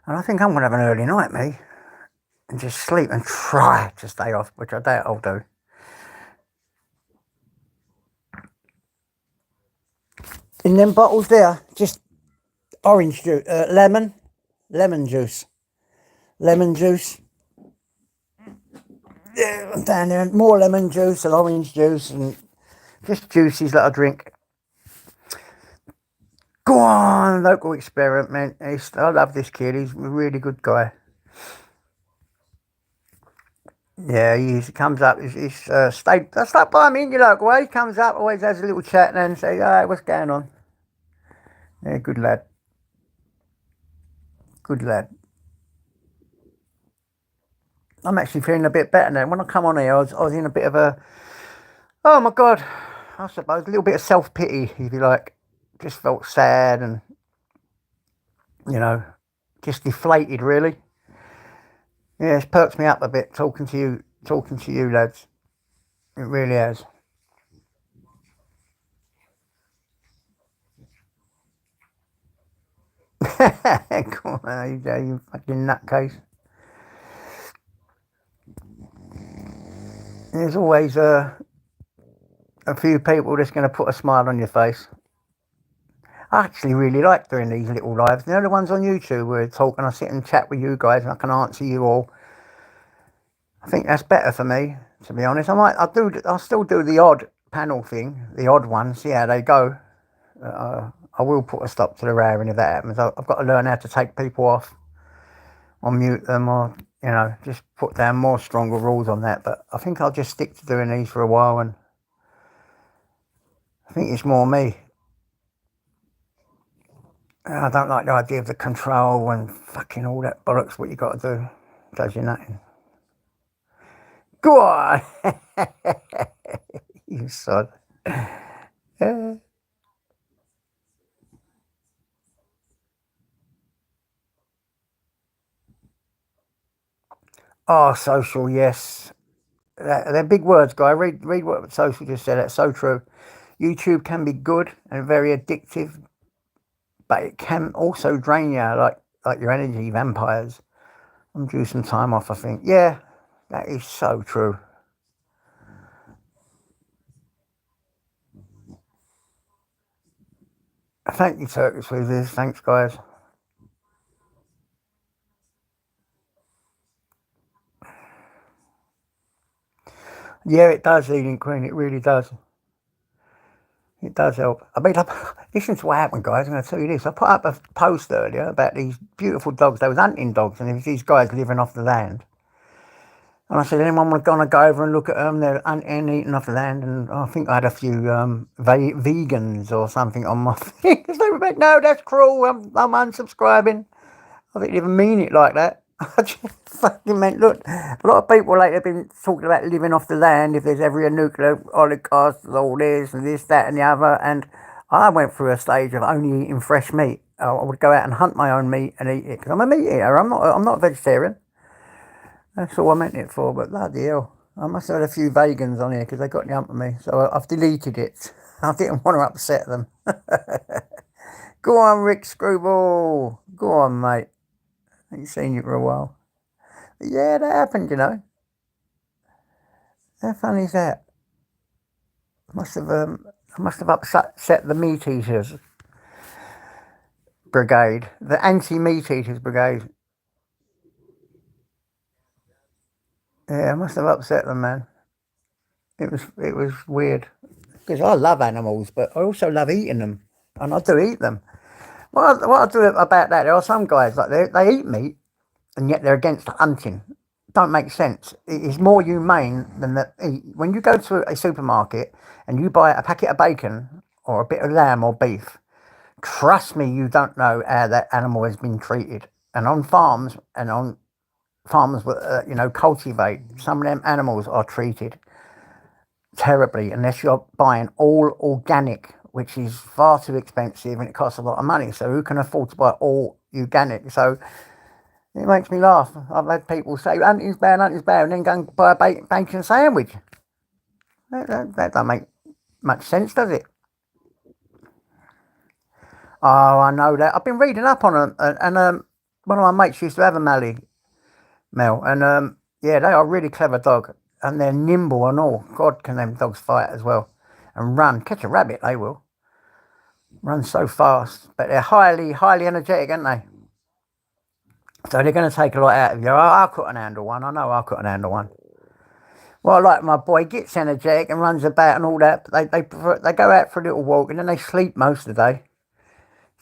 A: And I think I'm going to have an early night, me. And just sleep and try to stay off, which I doubt I'll do. In them bottles there, just orange juice, lemon juice. Lemon juice. Yeah, down there, more lemon juice and orange juice and just juices that I drink. Go on, local experiment. I love this kid. He's a really good guy. Yeah, he comes up. He's stop by me in your local way. He comes up, always has a little chat and then says, "All right, what's going on?" Yeah, good lad. Good lad. I'm actually feeling a bit better now. When I come on here, I was in a bit of a, oh my God, I suppose a little bit of self-pity, if you like. Just felt sad and, you know, just deflated, really. Yeah, it's perked me up a bit talking to you lads. It really has. Come on, you fucking nutcase. There's always a few people that's going to put a smile on your face. I actually really like doing these little lives. You know, the ones on YouTube where I talk and I sit and chat with you guys and I can answer you all. I think that's better for me, to be honest. I'll still do the odd panel thing, the odd ones, see how they go. I will put a stop to the raring if that happens. I've got to learn how to take people off or mute them or, you know, just put down more stronger rules on that. But I think I'll just stick to doing these for a while and I think it's more me. I don't like the idea of the control and fucking all that bollocks what you got to do. Does you nothing. Go on! You sod. Oh, social, yes. They're big words, guy. Read what social just said. That's so true. YouTube can be good and very addictive, but it can also drain you, like your energy vampires. I'm due some time off, I think. Yeah, that is so true. Thank you, Turkish for this. Thanks, guys. Yeah, it does, Eating Queen. It really does. It does help. I mean, listen to what happened, guys. I'm going to tell you this. I put up a post earlier about these beautiful dogs. They was hunting dogs, and there was these guys living off the land. And I said, anyone want to go over and look at them? They're hunting and eating off the land. And I think I had a few vegans or something on my thing. They were like, no, that's cruel. I'm unsubscribing. I didn't even mean it like that. I just fucking meant, look, a lot of people lately have been talking about living off the land if there's ever a nuclear holocaust, all this and this, that and the other. And I went through a stage of only eating fresh meat. I would go out and hunt my own meat and eat it because I'm a meat eater. I'm not a vegetarian. That's all I meant it for. But bloody hell, I must have had a few vegans on here because they got the hump with me. So I've deleted it. I didn't want to upset them. Go on, Rick Screwball. Go on, mate. I ain't seen you for a while. But yeah, that happened, you know. How funny is that? I must have upset the meat eaters brigade, the anti-meat eaters brigade. Yeah, I must have upset them, man. It was weird because I love animals, but I also love eating them, and I do eat them. What I do about that? There are some guys like they eat meat, and yet they're against hunting. Don't make sense. It is more humane than that. When you go to a supermarket and you buy a packet of bacon or a bit of lamb or beef, trust me, you don't know how that animal has been treated. And on farms cultivate, some of them animals are treated terribly unless you're buying all organic, which is far too expensive and it costs a lot of money. So who can afford to buy all organic? So it makes me laugh. I've had people say hunting's bad, and then go and buy a bacon sandwich. That don't make much sense, does it? Oh, I know that. I've been reading up on them, and one of my mates used to have a Mallee, Mel, and yeah, they are really clever dog, and they're nimble and all. God, can them dogs fight as well, and run, catch a rabbit, they will run so fast, but they're highly energetic, aren't they? So they're going to take a lot out of you. I couldn't handle one. I know I couldn't handle one. Well, like my boy gets energetic and runs about and all that. But they go out for a little walk and then they sleep most of the day.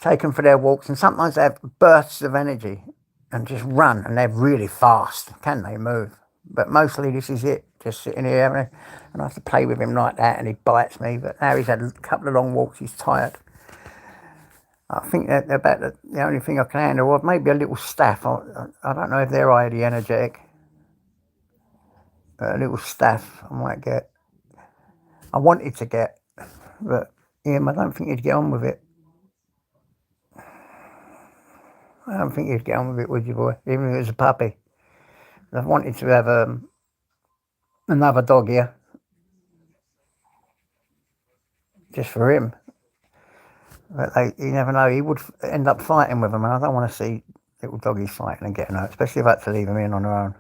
A: Take them for their walks and sometimes they have bursts of energy and just run and they're really fast. Can they move? But mostly this is it. Just sitting here and I have to play with him like that and he bites me. But now he's had a couple of long walks. He's tired. I think that about the only thing I can handle, or maybe a little staff. I don't know if they're highly energetic. A little staff I might get. I wanted to get, but him, I don't think he'd get on with it. I don't think he'd get on with it, would you, boy? Even if it was a puppy. I wanted to have another dog here, just for him. But you never know. He would end up fighting with them, and I don't want to see little doggies fighting and getting hurt, especially if I had to leave them in on their own.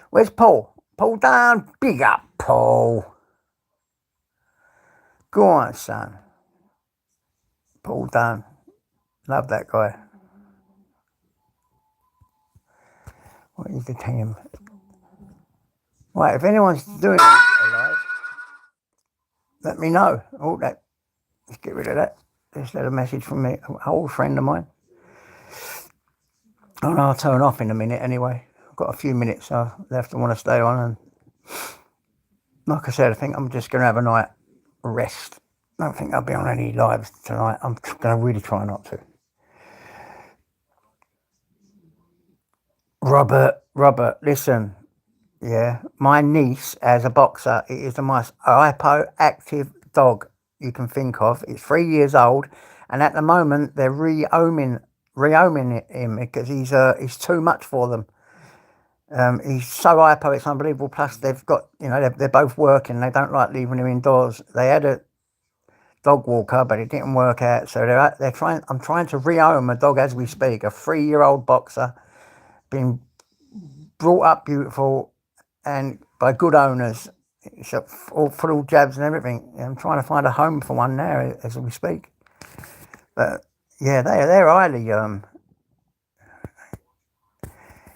A: Where's Paul? Paul down. Big up, Paul. Go on, son. Paul down. Love that guy. What is the team? Right, if anyone's doing that alive, let me know. Oh, that. Let's get rid of that. Just had a message from me, an old friend of mine. Oh no, I'll turn off in a minute anyway. I've got a few minutes left I want to stay on. And like I said, I think I'm just going to have a night rest. I don't think I'll be on any lives tonight. I'm going to really try not to. Robert, listen. Yeah, my niece, as a boxer, it is the most hypoactive dog you can think of. It's 3 years old, and at the moment they're rehoming him because he's too much for them. He's so hypo, it's unbelievable. Plus, they've got they're both working. They don't like leaving him indoors. They had a dog walker, but it didn't work out. So they're trying. I'm trying to rehome a dog as we speak. A 3-year-old boxer, been brought up beautiful and by good owners. It's full jabs and everything. I'm trying to find a home for one now as we speak. But yeah, they're highly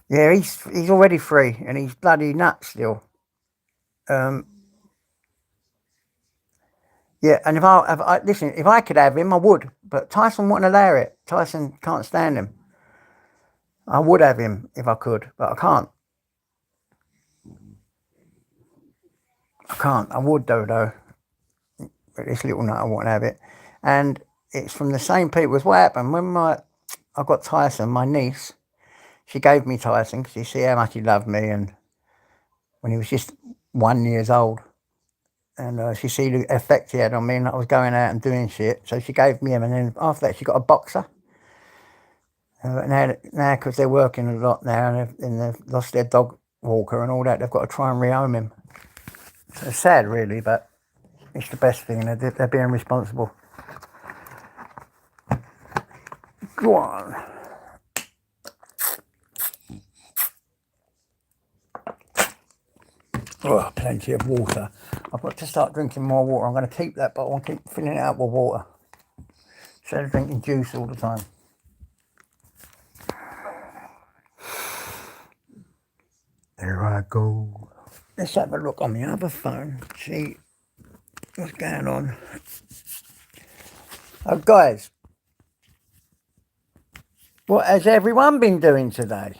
A: yeah, he's already free and he's bloody nuts still. Yeah, and if I could have him, I would. But Tyson wouldn't allow it. Tyson can't stand him. I would have him if I could, but I can't. I would though. But this little nut, I won't have it. And it's from the same people as what happened when I got Tyson, my niece. she gave me Tyson because you see how much he loved me, and when he was just 1 year old. And she see the effect he had on me, and I was going out and doing shit. So she gave me him, and then after that, she got a boxer. Now, because they're working a lot now, and they've lost their dog walker and all that, they've got to try and rehome him. So it's sad, really, but it's the best thing. They're being responsible. Go on. Oh, plenty of water. I've got to start drinking more water. I'm going to keep that bottle and keep filling it up with water instead of drinking juice all the time. There I go. Let's have a look on the other phone, see what's going on. Oh, guys, what has everyone been doing today?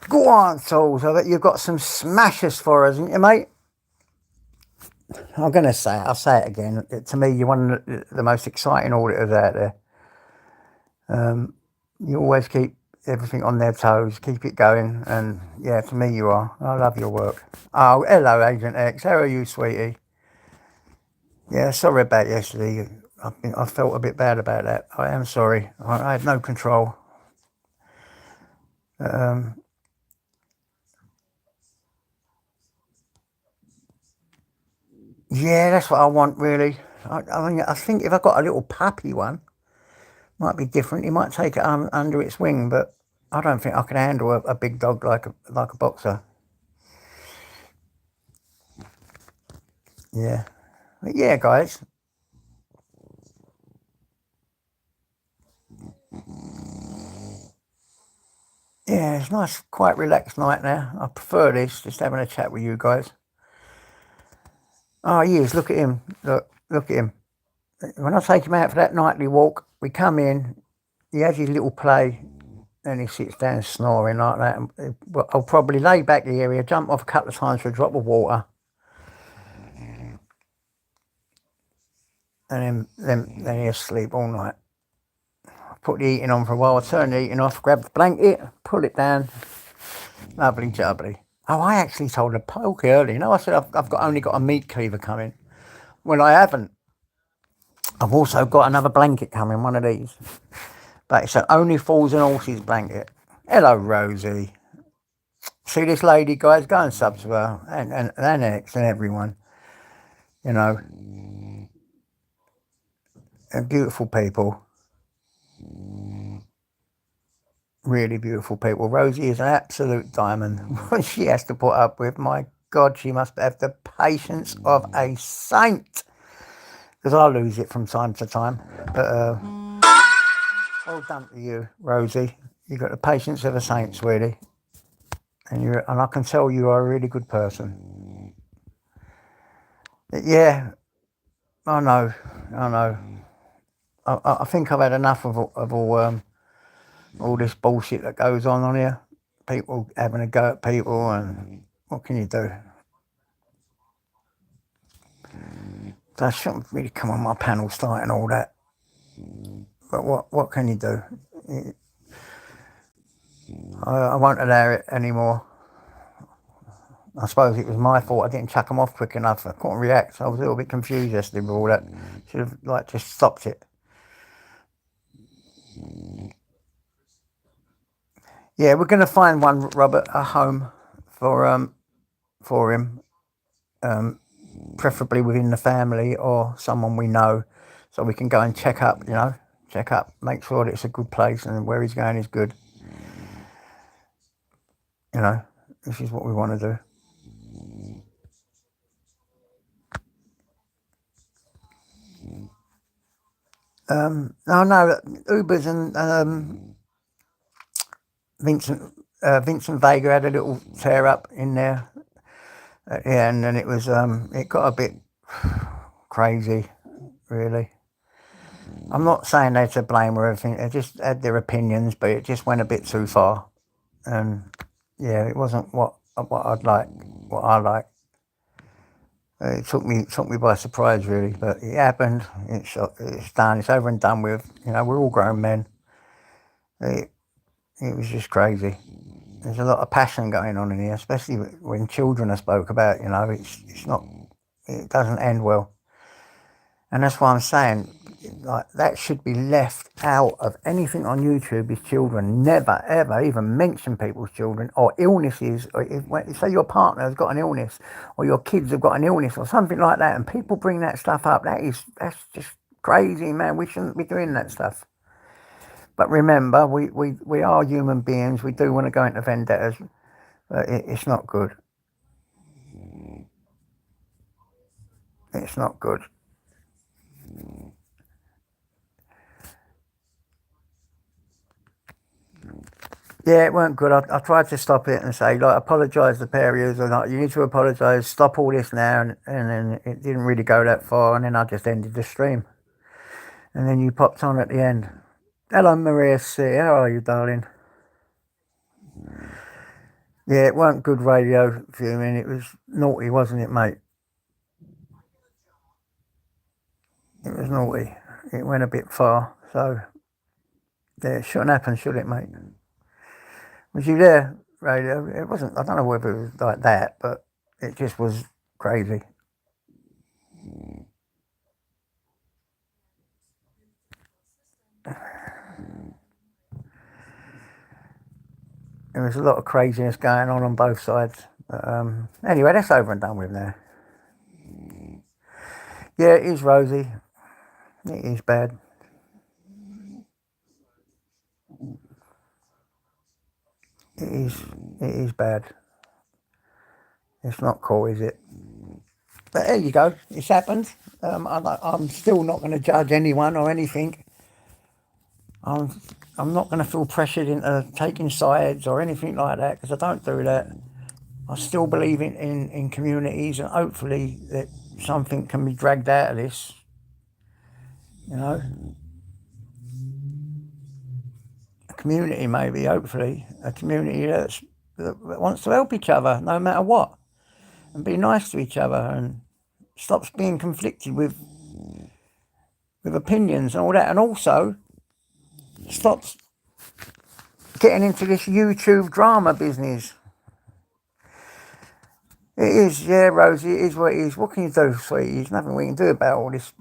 A: Go on, souls. I bet you've got some smashers for us, haven't you, mate? I'm going to say it. I'll say it again. To me, you're one of the most exciting auditors out there. You always keep everything on their toes, keep it going, and yeah, to me you are. I love your work. Oh, hello, Agent X. How are you, sweetie? Yeah, sorry about yesterday. I felt a bit bad about that. I am sorry. I had no control. Yeah, that's what I want, really. I mean, I think if I got a little puppy one, might be different. He might take it under its wing, but I don't think I can handle a big dog like a boxer. Yeah, but yeah, guys. Yeah, it's nice, quite relaxed night now. I prefer this, just having a chat with you guys. Oh, he is. Look at him. Look at him. When I take him out for that nightly walk, we come in, he has his little play, and he sits down snoring like that. And I'll probably lay back the area, jump off a couple of times for a drop of water, and then he'll sleep all night. I put the heating on for a while, I turn the heating off, grab the blanket, pull it down. Lovely jubbly. Oh, I actually told a Pokey earlier. You know, I said I've only got a meat cleaver coming. Well, I haven't. I've also got another blanket coming, one of these. But it's an Only Fools and Horses blanket. Hello, Rosie. See this lady, guys? Go and sub to her. And X and everyone. You know, they're beautiful people. Really beautiful people. Rosie is an absolute diamond. What she has to put up with, my God, she must have the patience of a saint. Because I lose it from time to time. But well done to you, Rosie. You got the patience of a saint, sweetie. And I can tell you are a really good person. Yeah, I know. I think I've had enough of all this bullshit that goes on here. People having a go at people, and what can you do? So I shouldn't really come on my panel starting all that. But what can you do? I won't allow it anymore. I suppose it was my fault. I didn't chuck them off quick enough. I couldn't react. I was a little bit confused yesterday with all that. Should have just stopped it. Yeah, we're going to find one, Robert, a home for him, preferably within the family or someone we know, so we can go and check up. Make sure that it's a good place and where he's going is good. This is what we want to do. No, Ubers and Vincent Vega had a little tear up in there. Yeah, and then it got a bit crazy, really. I'm not saying they're to blame or everything. They just had their opinions, but it just went a bit too far. And yeah, it wasn't what I'd like, what I like. It took me by surprise, really. But it happened. It's done. It's over and done with. You know, we're all grown men. It it was just crazy. There's a lot of passion going on in here, especially when children are spoke about. You know, it's not. It doesn't end well. And that's why I'm saying, like, that should be left out of anything on YouTube is children. Never, ever even mention people's children or illnesses. Or say your partner has got an illness or your kids have got an illness or something like that, and people bring that stuff up. That's just crazy, man. We shouldn't be doing that stuff. But remember, we are human beings. We do want to go into vendettas, but it's not good. It's not good. Yeah, it weren't good. I tried to stop it and say, like, apologise to pair of yous, or like, you need to apologise, stop all this now, and then it didn't really go that far, and then I just ended the stream. And then you popped on at the end. Hello, Maria C. How are you, darling? Yeah, it weren't good radio viewing. It was naughty, wasn't it, mate? It was naughty. It went a bit far. So, yeah, it shouldn't happen, should it, mate? Was you there, radio? It wasn't, I don't know whether it was like that, but it just was crazy. There was a lot of craziness going on both sides. But, anyway, that's over and done with now. Yeah, it is Rosie. It is bad. It is. It is bad. It's not cool, is it? But there you go. It's happened. I'm still not going to judge anyone or anything. I'm I'm not going to feel pressured into taking sides or anything like that, because I don't do that. I still believe in communities, and hopefully that something can be dragged out of this. You know, a community maybe, hopefully, a community that wants to help each other no matter what, and be nice to each other, and stops being conflicted with opinions and all that, and also stops getting into this YouTube drama business. It is, yeah, Rosie, it is what it is. What can you do, sweetie? There's nothing we can do about all this.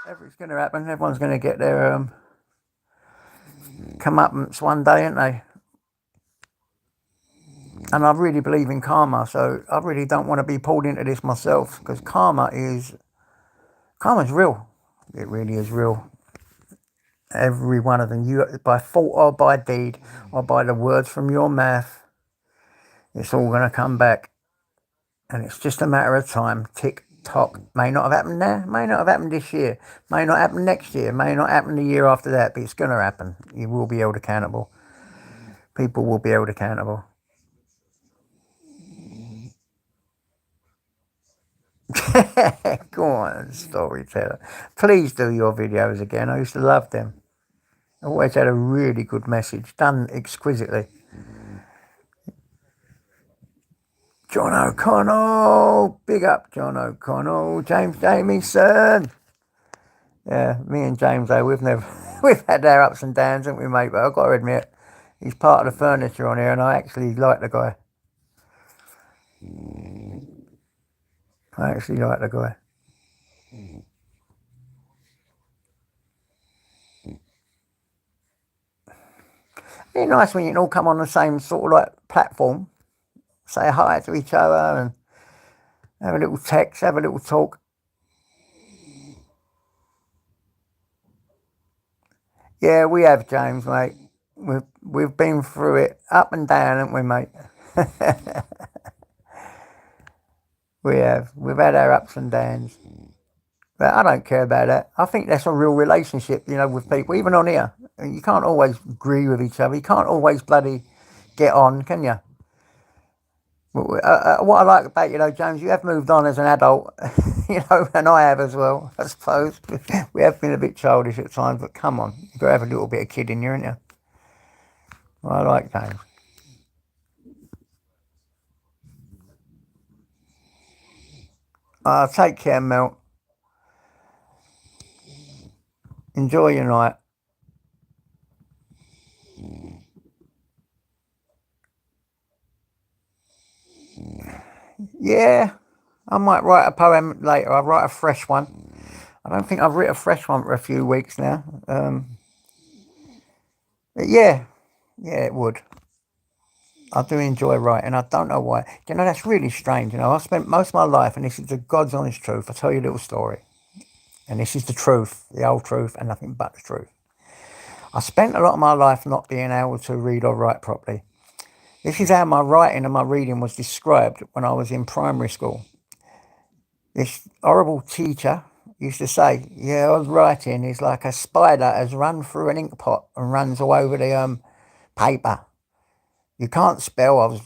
A: Everything's going to happen. Everyone's going to get their comeuppance one day, aren't they? And I really believe in karma, so I really don't want to be pulled into this myself, because karma's real. It really is real. Every one of them, you, by thought or by deed or by the words from your mouth, it's all going to come back, and it's just a matter of time. Tick tock. May not have happened now, may not have happened this year, may not happen next year, may not happen the year after that, but it's going to happen. You will be held accountable. People will be held accountable. Go on, storyteller. Please do your videos again. I used to love them. Always had a really good message, done exquisitely. John O'Connell, big up John O'Connell, James Jamieson. Yeah, me and James, though, we've had our ups and downs, haven't we, mate? But I've got to admit, he's part of the furniture on here, and I actually like the guy. I actually like the guy. Be nice when you can all come on the same sort of like platform, say hi to each other, and have a little text, have a little talk. Yeah, we have, James, mate. We've been through it up and down, haven't we, mate? We have. We've had our ups and downs. But I don't care about that. I think that's a real relationship, with people, even on here. You can't always agree with each other. You can't always bloody get on, can you? What I like about you, though, James, you have moved on as an adult, and I have as well, I suppose. We have been a bit childish at times, but come on, you've got to have a little bit of kid in you, haven't you? Well, I like James. Take care, Mel. Enjoy your night. Yeah, I might write a poem later. I'll write a fresh one. I don't think I've written a fresh one for a few weeks now. But yeah, it would. I do enjoy writing. I don't know why. That's really strange. I spent most of my life, and this is the God's honest truth. I'll tell you a little story. And this is the truth, the whole truth, and nothing but the truth. I spent a lot of my life not being able to read or write properly. This is how my writing and my reading was described when I was in primary school. This horrible teacher used to say, yeah, I was writing is like a spider has run through an ink pot and runs all over the paper. You can't spell. I was,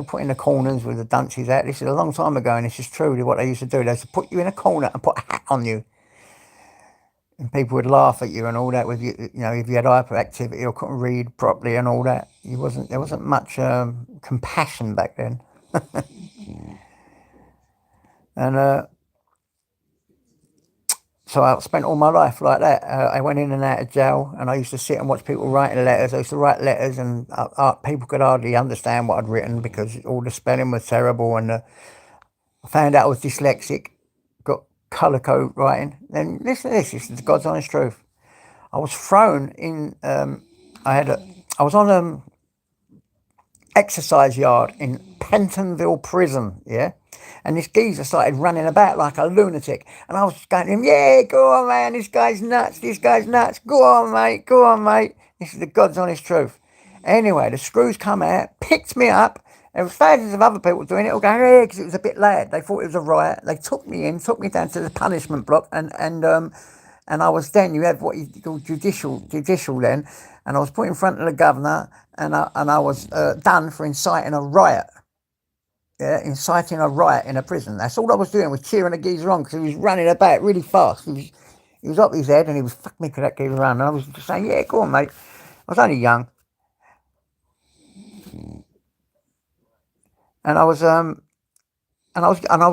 A: put in the corners with the dunces out. This is a long time ago, and this is truly what they used to do. They used to put you in a corner and put a hat on you. And people would laugh at you and all that with you, if you had hyperactivity or couldn't read properly and all that. There wasn't much compassion back then. And so I spent all my life like that. I went in and out of jail, and I used to sit and watch people writing letters. I used to write letters, and people could hardly understand what I'd written because all the spelling was terrible. And I found out I was dyslexic, got colour code writing. Then listen to this is the God's honest truth. I was thrown in. I was on exercise yard in Pentonville prison, yeah? And this geezer started running about like a lunatic. And I was going to him, yeah, go on, man, this guy's nuts, go on, mate. This is the God's honest truth. Anyway, the screws come out, picked me up. There was thousands of other people doing it, all going, yeah, because it was a bit loud. They thought it was a riot. They took me down to the punishment block, and I was then, you had what you call judicial then, and I was put in front of the governor, and I was done for inciting a riot. Yeah, inciting a riot in a prison. That's all I was doing, was cheering the geezer on because he was running about really fast. He was up his head, and he was fuck me for that geezer around. And I was just saying, yeah, go on, mate. I was only young, and I was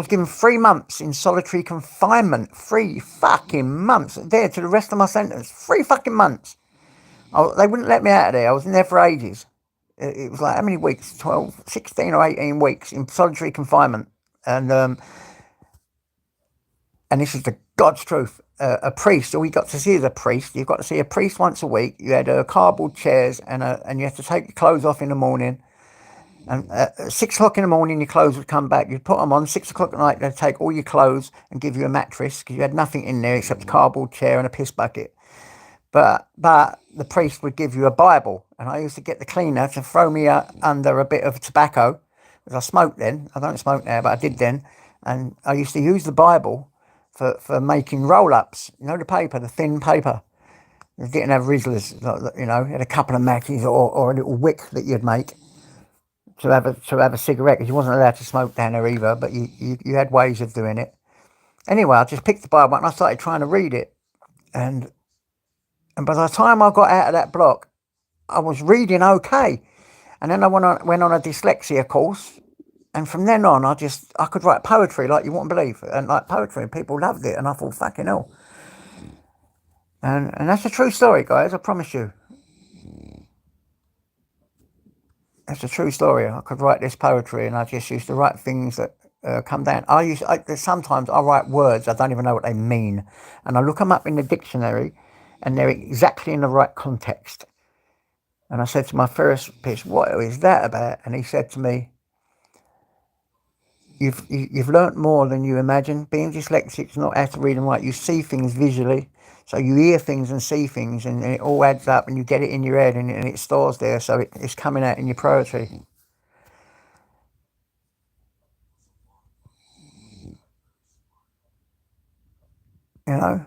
A: given 3 months in solitary confinement. 3 fucking months there to the rest of my sentence. 3 fucking months. They wouldn't let me out of there. I was in there for ages. It was like how many weeks? 12, 16 or 18 weeks in solitary confinement. And this is the God's truth. A priest, all you got to see is a priest. You've got to see a priest once a week. You had cardboard chairs, and you had to take your clothes off in the morning. And at 6 o'clock in the morning, your clothes would come back. You'd put them on. 6 o'clock at night, they'd take all your clothes and give you a mattress because you had nothing in there except a cardboard chair and a piss bucket. But the priest would give you a Bible, and I used to get the cleaner to throw me under a bit of tobacco, because I smoked then. I don't smoke now, but I did then. And I used to use the Bible for making roll-ups. The paper, the thin paper. You didn't have Rizzlers, you had a couple of matches or a little wick that you'd make to have a cigarette, because you wasn't allowed to smoke down there either, but you had ways of doing it. Anyway, I just picked the Bible up and I started trying to read it. And by the time I got out of that block, I was reading okay. And then I went on a dyslexia course. And from then on, I could write poetry like you wouldn't believe. And like poetry, people loved it. And I thought, fucking hell. And that's a true story, guys, I promise you. That's a true story. I could write this poetry, and I just used to write things that come down. Sometimes I write words, I don't even know what they mean. And I look them up in the dictionary, and they're exactly in the right context. And I said to my therapist, what is that about? And he said to me, you've learnt more than you imagine. Being dyslexic is not how to read and write. You see things visually. So you hear things and see things, and it all adds up, and you get it in your head, and it stores there. So it's coming out in your poetry. you know.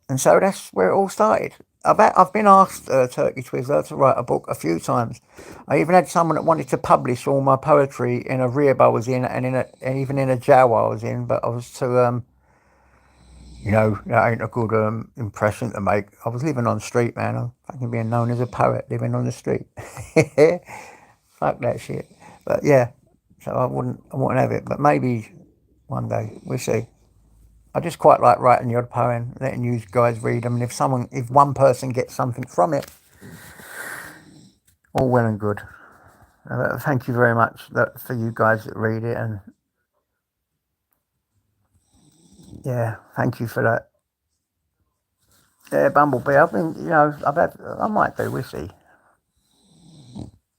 A: And so that's where it all started. I've been asked, Turkey Twizzler, to write a book a few times. I even had someone that wanted to publish all my poetry in a rehab I was in, and even in a jail I was in. But I was too, that ain't a good impression to make. I was living on the street, man. I'm fucking being known as a poet living on the street. Fuck that shit. But yeah, so I wouldn't have it. But maybe one day we'll see. I just quite like writing the odd poem, letting you guys read them, and if one person gets something from it, all well and good. Thank you very much for you guys that read it, and yeah, thank you for that. Yeah, Bumblebee. I might do. We'll see.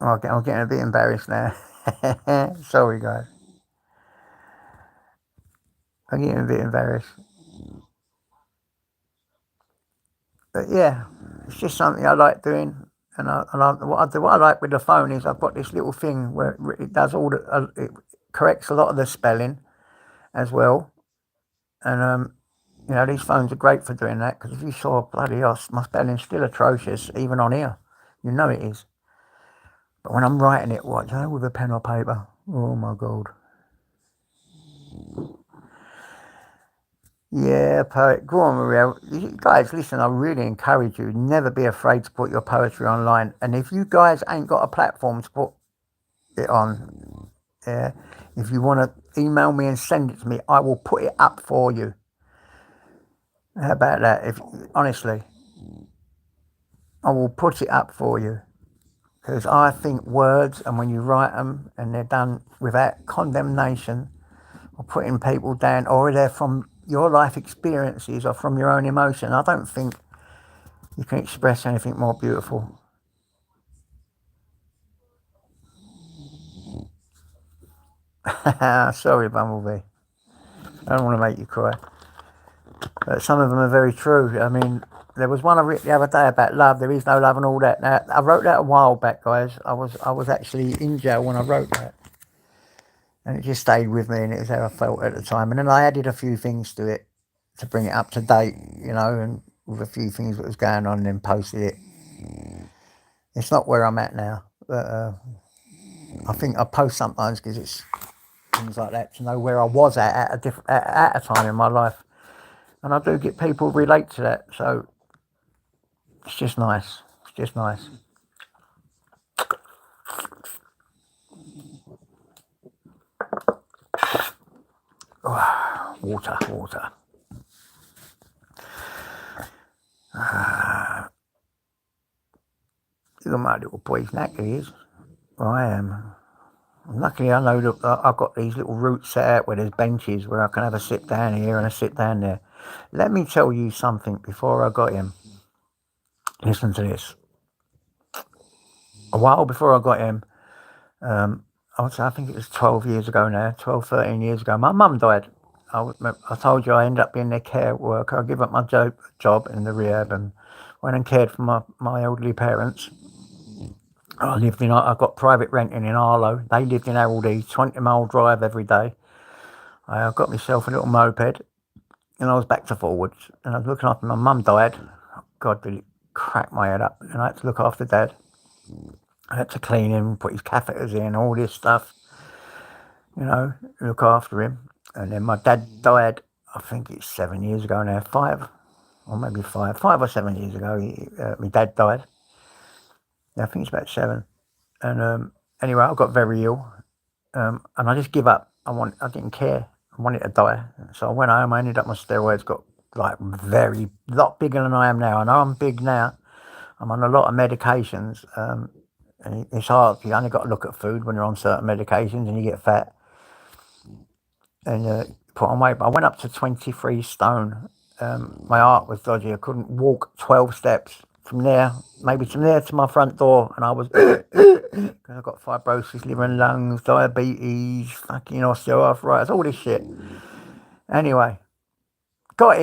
A: I'm getting a bit embarrassed now. Sorry, guys. I'm getting a bit embarrassed. But yeah, it's just something I like doing. What I like with the phone is I've got this little thing where it does it corrects a lot of the spelling as well. And these phones are great for doing that, because if you saw, bloody hell, my spelling's still atrocious, even on here. You know it is. But when I'm writing it, with a pen or paper, oh my God. Yeah, poet. Go on, Maria. You guys, listen, I really encourage you, never be afraid to put your poetry online. And if you guys ain't got a platform to put it on, yeah, if you want to email me and send it to me, I will put it up for you. How about that? Honestly, I will put it up for you, because I think words, and when you write them and they're done without condemnation or putting people down, or they're from your life experiences or from your own emotion, I don't think you can express anything more beautiful. Sorry, Bumblebee. I don't want to make you cry. But some of them are very true. I mean, there was one I wrote the other day about love. There is no love and all that. Now, I wrote that a while back, guys. I was actually in jail when I wrote that. And it just stayed with me, and it was how I felt at the time. And then I added a few things to it to bring it up to date, and with a few things that was going on, and then posted it. It's not where I'm at now, but I think I post sometimes because it's things like that to know where I was at a time in my life, and I do get people relate to that, so it's just nice. It's just nice. Oh, water. Look at my little boy's neck, he is. I am. Luckily, I know that I've got these little routes set out where there's benches where I can have a sit down here and a sit down there. Let me tell you something before I got him. Listen to this. A while before I got him, I think it was 12 years ago now, 12, 13 years ago, my mum died. I told you I ended up being their care worker. I gave up my job in the rehab and went and cared for my elderly parents. I got private renting in Arlo. They lived in Haroldie, 20-mile drive every day. I got myself a little moped, and I was back to forwards. And I was looking after my mum died. God, really cracked my head up. And I had to look after Dad. I had to clean him, put his catheters in, all this stuff. Look after him. And then my dad died, I think it's 7 years ago now, 5 or 7 years ago. My dad died. I think it's about 7. And anyway, I got very ill, and I just give up. I didn't care. I wanted to die. So I went home. I ended up on steroids. Got like very lot bigger than I am now. I know I'm big now. I'm on a lot of medications. And it's hard. You only got to look at food when you're on certain medications, and you get fat and put on weight. But I went up to 23 stone. My heart was dodgy. I couldn't walk 12 steps. From there to my front door, and I was because I got fibrosis, liver and lungs, diabetes, fucking osteoarthritis, all this shit. Anyway, got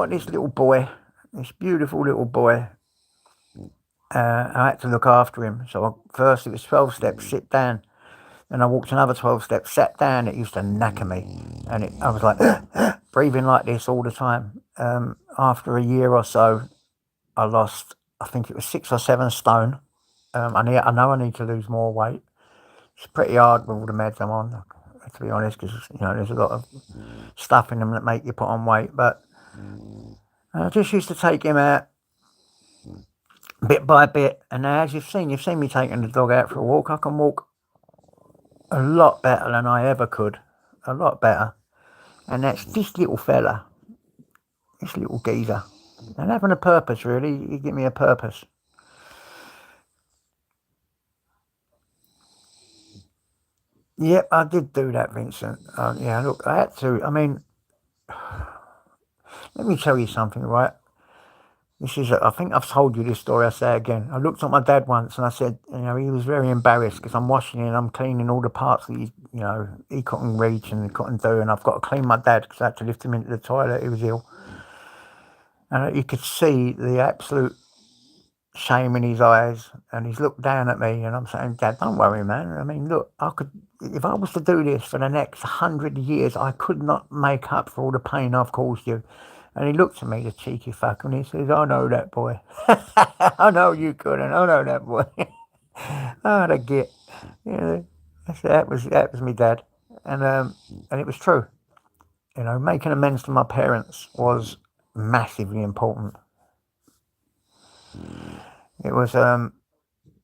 A: this little boy, this beautiful little boy. I had to look after him. So first it was 12 steps, sit down. Then I walked another 12 steps, sat down. It used to knacker me. and I was like breathing like this all the time. After a year or so, I lost, I think it was 6 or 7 stone. I know I need to lose more weight. It's pretty hard with all the meds I'm on, to be honest, because there's a lot of stuff in them that make you put on weight. But I just used to take him out bit by bit, and now, as you've seen me taking the dog out for a walk. I can walk a lot better than I ever could, a lot better. And that's this little fella, this little geezer, and having a purpose. Really, you give me a purpose. Yep, I did do that, Vincent. Yeah, look, I had to. I mean, let me tell you something, right? I think I've told you this story. I say it again. I looked at my dad once and I said, he was very embarrassed because I'm washing and I'm cleaning all the parts that he couldn't reach and he couldn't do. And I've got to clean my dad because I had to lift him into the toilet. He was ill. And you could see the absolute shame in his eyes. And he's looked down at me and I'm saying, Dad, don't worry, man. I mean, look, if I was to do this for the next 100 years, I could not make up for all the pain I've caused you. And he looked at me, the cheeky fuck, and he says, I know that boy. I know you couldn't. I know that boy. Oh, the git. That was me dad. And it was true. Making amends to my parents was massively important. It was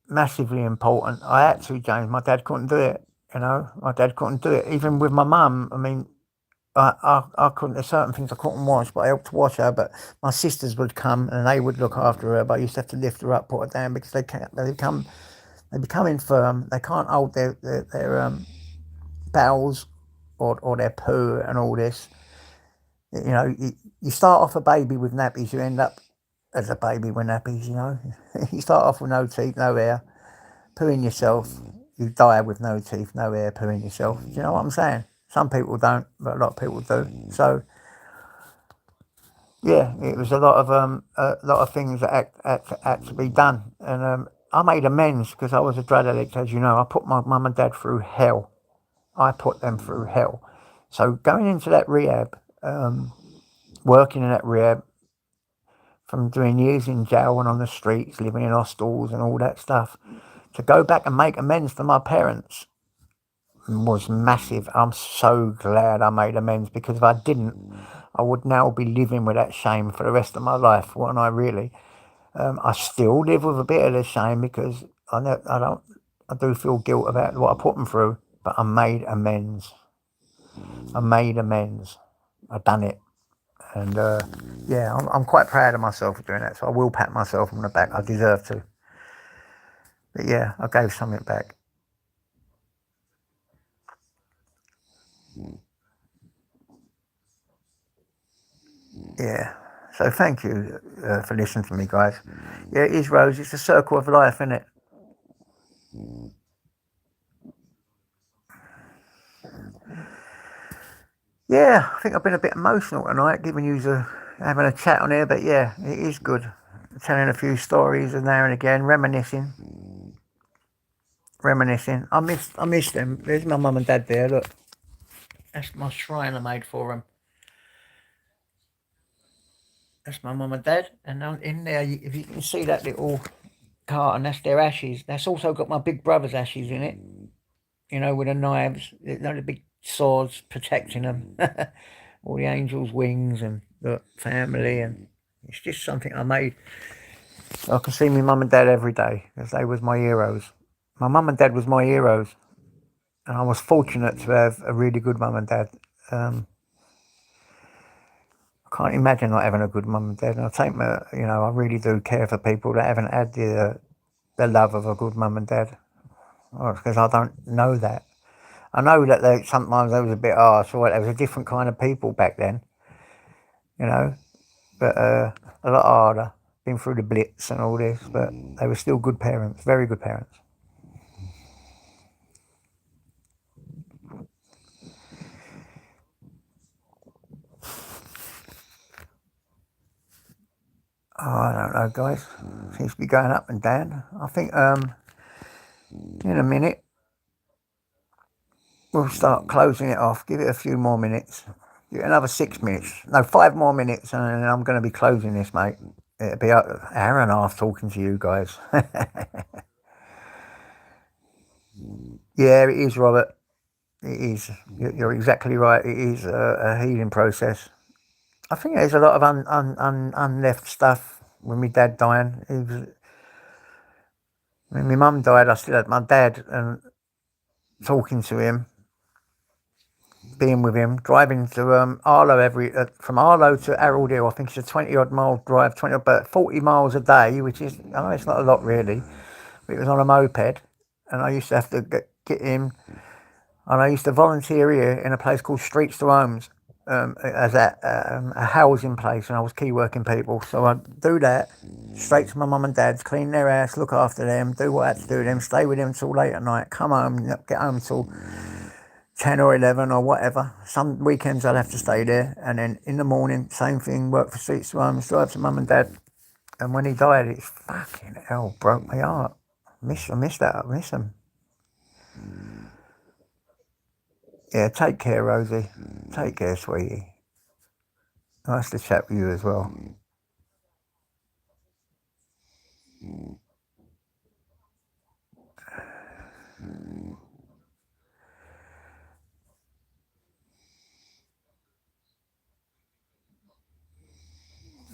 A: massively important. I had to, James. My dad couldn't do it. My dad couldn't do it. Even with my mum, I mean, I couldn't. There's certain things I couldn't wash, but I helped to wash her. But my sisters would come and they would look after her. But I used to have to lift her up, put her down because they become infirm. They can't hold their bowels or their poo and all this. You start off a baby with nappies, you end up as a baby with nappies. You start off with no teeth, no hair, pooing yourself. You die with no teeth, no hair, pooing yourself. Do you know what I'm saying? Some people don't, but a lot of people do. So, yeah, it was a lot of things that had to be done, and I made amends because I was a drug addict, as you know. I put my mum and dad through hell. I put them through hell. So going into that rehab, working in that rehab, from doing years in jail and on the streets, living in hostels and all that stuff, to go back and make amends to my parents was massive. I'm so glad I made amends, because if I didn't, I would now be living with that shame for the rest of my life, wouldn't I really? I still live with a bit of the shame because I do feel guilt about what I put them through, but I made amends. I done it. And yeah, I'm quite proud of myself for doing that. So I will pat myself on the back. I deserve to. But yeah, I gave something back. Yeah. So thank you for listening to me, guys. Yeah, it is, Rose. It's a circle of life, isn't it? Yeah, I think I've been a bit emotional tonight, having a chat on here. But yeah, it is good. Telling a few stories and now and again, reminiscing. I miss them. There's my mum and dad there. Look, that's my shrine I made for them. That's my mum and dad, and in there, if you can see that little carton, that's their ashes. That's also got my big brother's ashes in it. With the knives, the big swords protecting them, all the angels' wings and the family, and it's just something I made. I can see my mum and dad every day because they was my heroes. My mum and dad was my heroes, and I was fortunate to have a really good mum and dad. I can't imagine not having a good mum and dad. And I really do care for people that haven't had the love of a good mum and dad, because I don't know that. I know that sometimes they was a bit harsh, or there was a different kind of people back then, you know, but a lot harder. Been through the Blitz and all this, but they were still good parents, very good parents. Oh, I don't know, guys. Seems to be going up and down. I think in a minute we'll start closing it off. Give it a few more minutes. Give it another 6 minutes. No, 5 more minutes, and then I'm going to be closing this, mate. It'll be an hour and a half talking to you guys. Yeah, it is, Robert. It is. You're exactly right. It is a healing process. I think there's a lot of unleft stuff with my dad dying. When my mum died, I still had my dad, and talking to him, being with him, driving to Arlo from Arlo to Harold Hill. I think it's a 20-odd-mile drive, 20, but 40 miles a day, which is, I know it's not a lot really, but it was on a moped, and I used to have to get him, and I used to volunteer here in a place called Streets to Homes, as a housing place, and I was key working people, so I'd do that, straight to my mum and dad's, clean their house, look after them, do what I had to do with them, stay with them till late at night, come home, get home till 10 or 11 or whatever. Some weekends I'd have to stay there, and then in the morning, same thing, work for Streets to Homes, drive to mum and dad. And when he died, it's fucking hell, broke my heart. I miss that, I miss him. Yeah, take care, Rosie. Take care, sweetie. Nice to chat with you as well.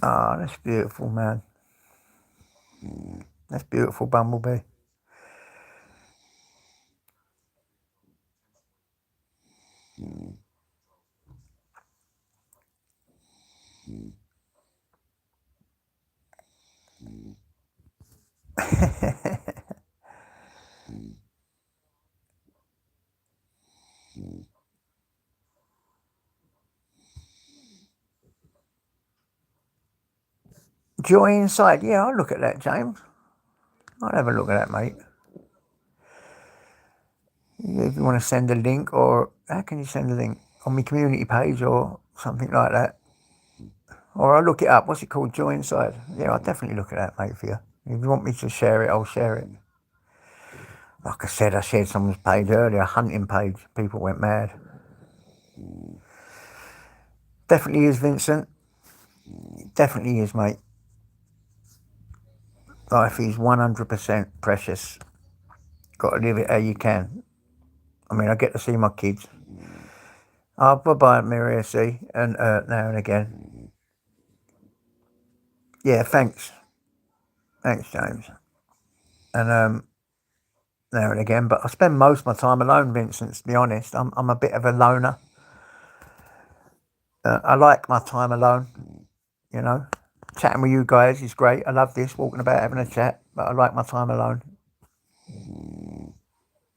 A: Ah, that's beautiful, man. That's beautiful, Bumblebee. Joy Inside. Yeah, I'll look at that, James. I'll have a look at that, mate. If you want to send a link, or how can you send a link? On my community page or something like that. Or I'll look it up. What's it called? Joy Inside. Yeah, I'll definitely look at that, mate, for you. If you want me to share it, I'll share it. Like I said, I shared someone's page earlier, a hunting page. People went mad. Definitely is, Vincent. Definitely is, mate. Life is 100% precious. Got to live it how you can. I mean, I get to see my kids. Oh, bye-bye, Maria C. And now and again. Yeah, thanks. Thanks, James. And now and again, but I spend most of my time alone, Vincent, to be honest. I'm a bit of a loner. I like my time alone, you know. Chatting with you guys is great. I love this, walking about, having a chat, but I like my time alone.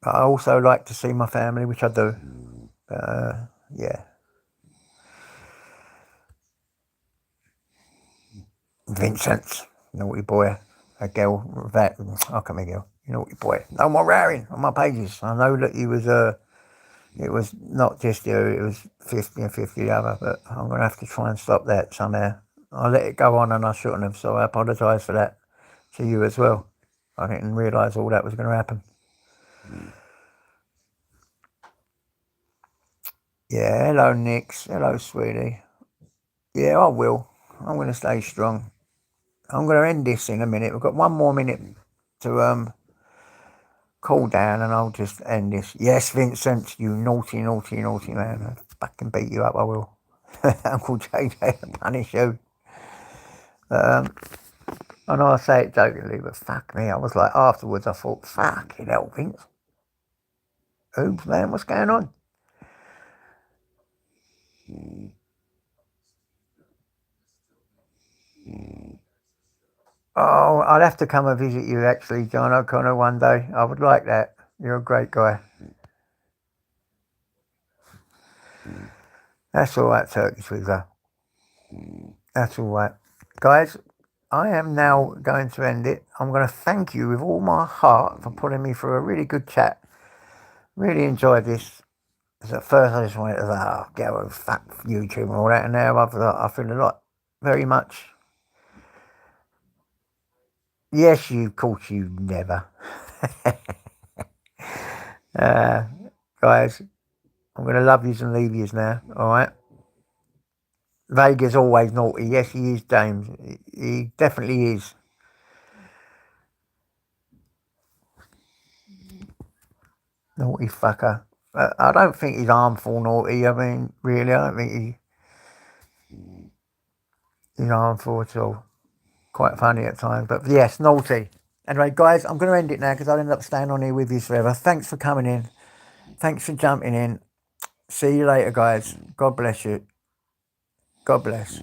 A: But I also like to see my family, which I do. Yeah. Vincent, naughty boy. A girl, that, I can't make girl. Naughty boy. No more raring on my pages. I know that it was not just you, it was 50 and 50 other, but I'm going to have to try and stop that somehow. I let it go on and I shouldn't have, so I apologise for that to you as well. I didn't realise all that was going to happen. Yeah, hello, Nix. Hello, sweetie. Yeah, I will. I'm going to stay strong. I'm going to end this in a minute. We've got 1 more minute to cool down, and I'll just end this. Yes, Vincent, you naughty, naughty, naughty man. I'll fucking beat you up, I will. Uncle JJ will punish you. I know I say it jokingly, but fuck me. I was like, afterwards, I thought, fucking hell, Vince. Oops, man, what's going on? Oh, I'd have to come and visit you, actually, John O'Connor, one day. I would like that. You're a great guy. That's all right, Turkey Twizzler. That's all right. Guys, I am now going to end it. I'm going to thank you with all my heart for putting me through a really good chat. Really enjoyed this. Because at first I just wanted to go and fuck YouTube and all that, and now I feel a lot, very much. Yes, you, of course you never. Guys, I'm going to love yous and leave yous now, alright? Vega's always naughty. Yes, he is, James. He definitely is. Naughty fucker. I don't think he's harmful naughty. I mean, really, I don't think he's harmful at all. Quite funny at times, but yes, naughty. Anyway, guys, I'm going to end it now because I'll end up staying on here with you forever. Thanks for coming in. Thanks for jumping in. See you later, guys. God bless you. God bless.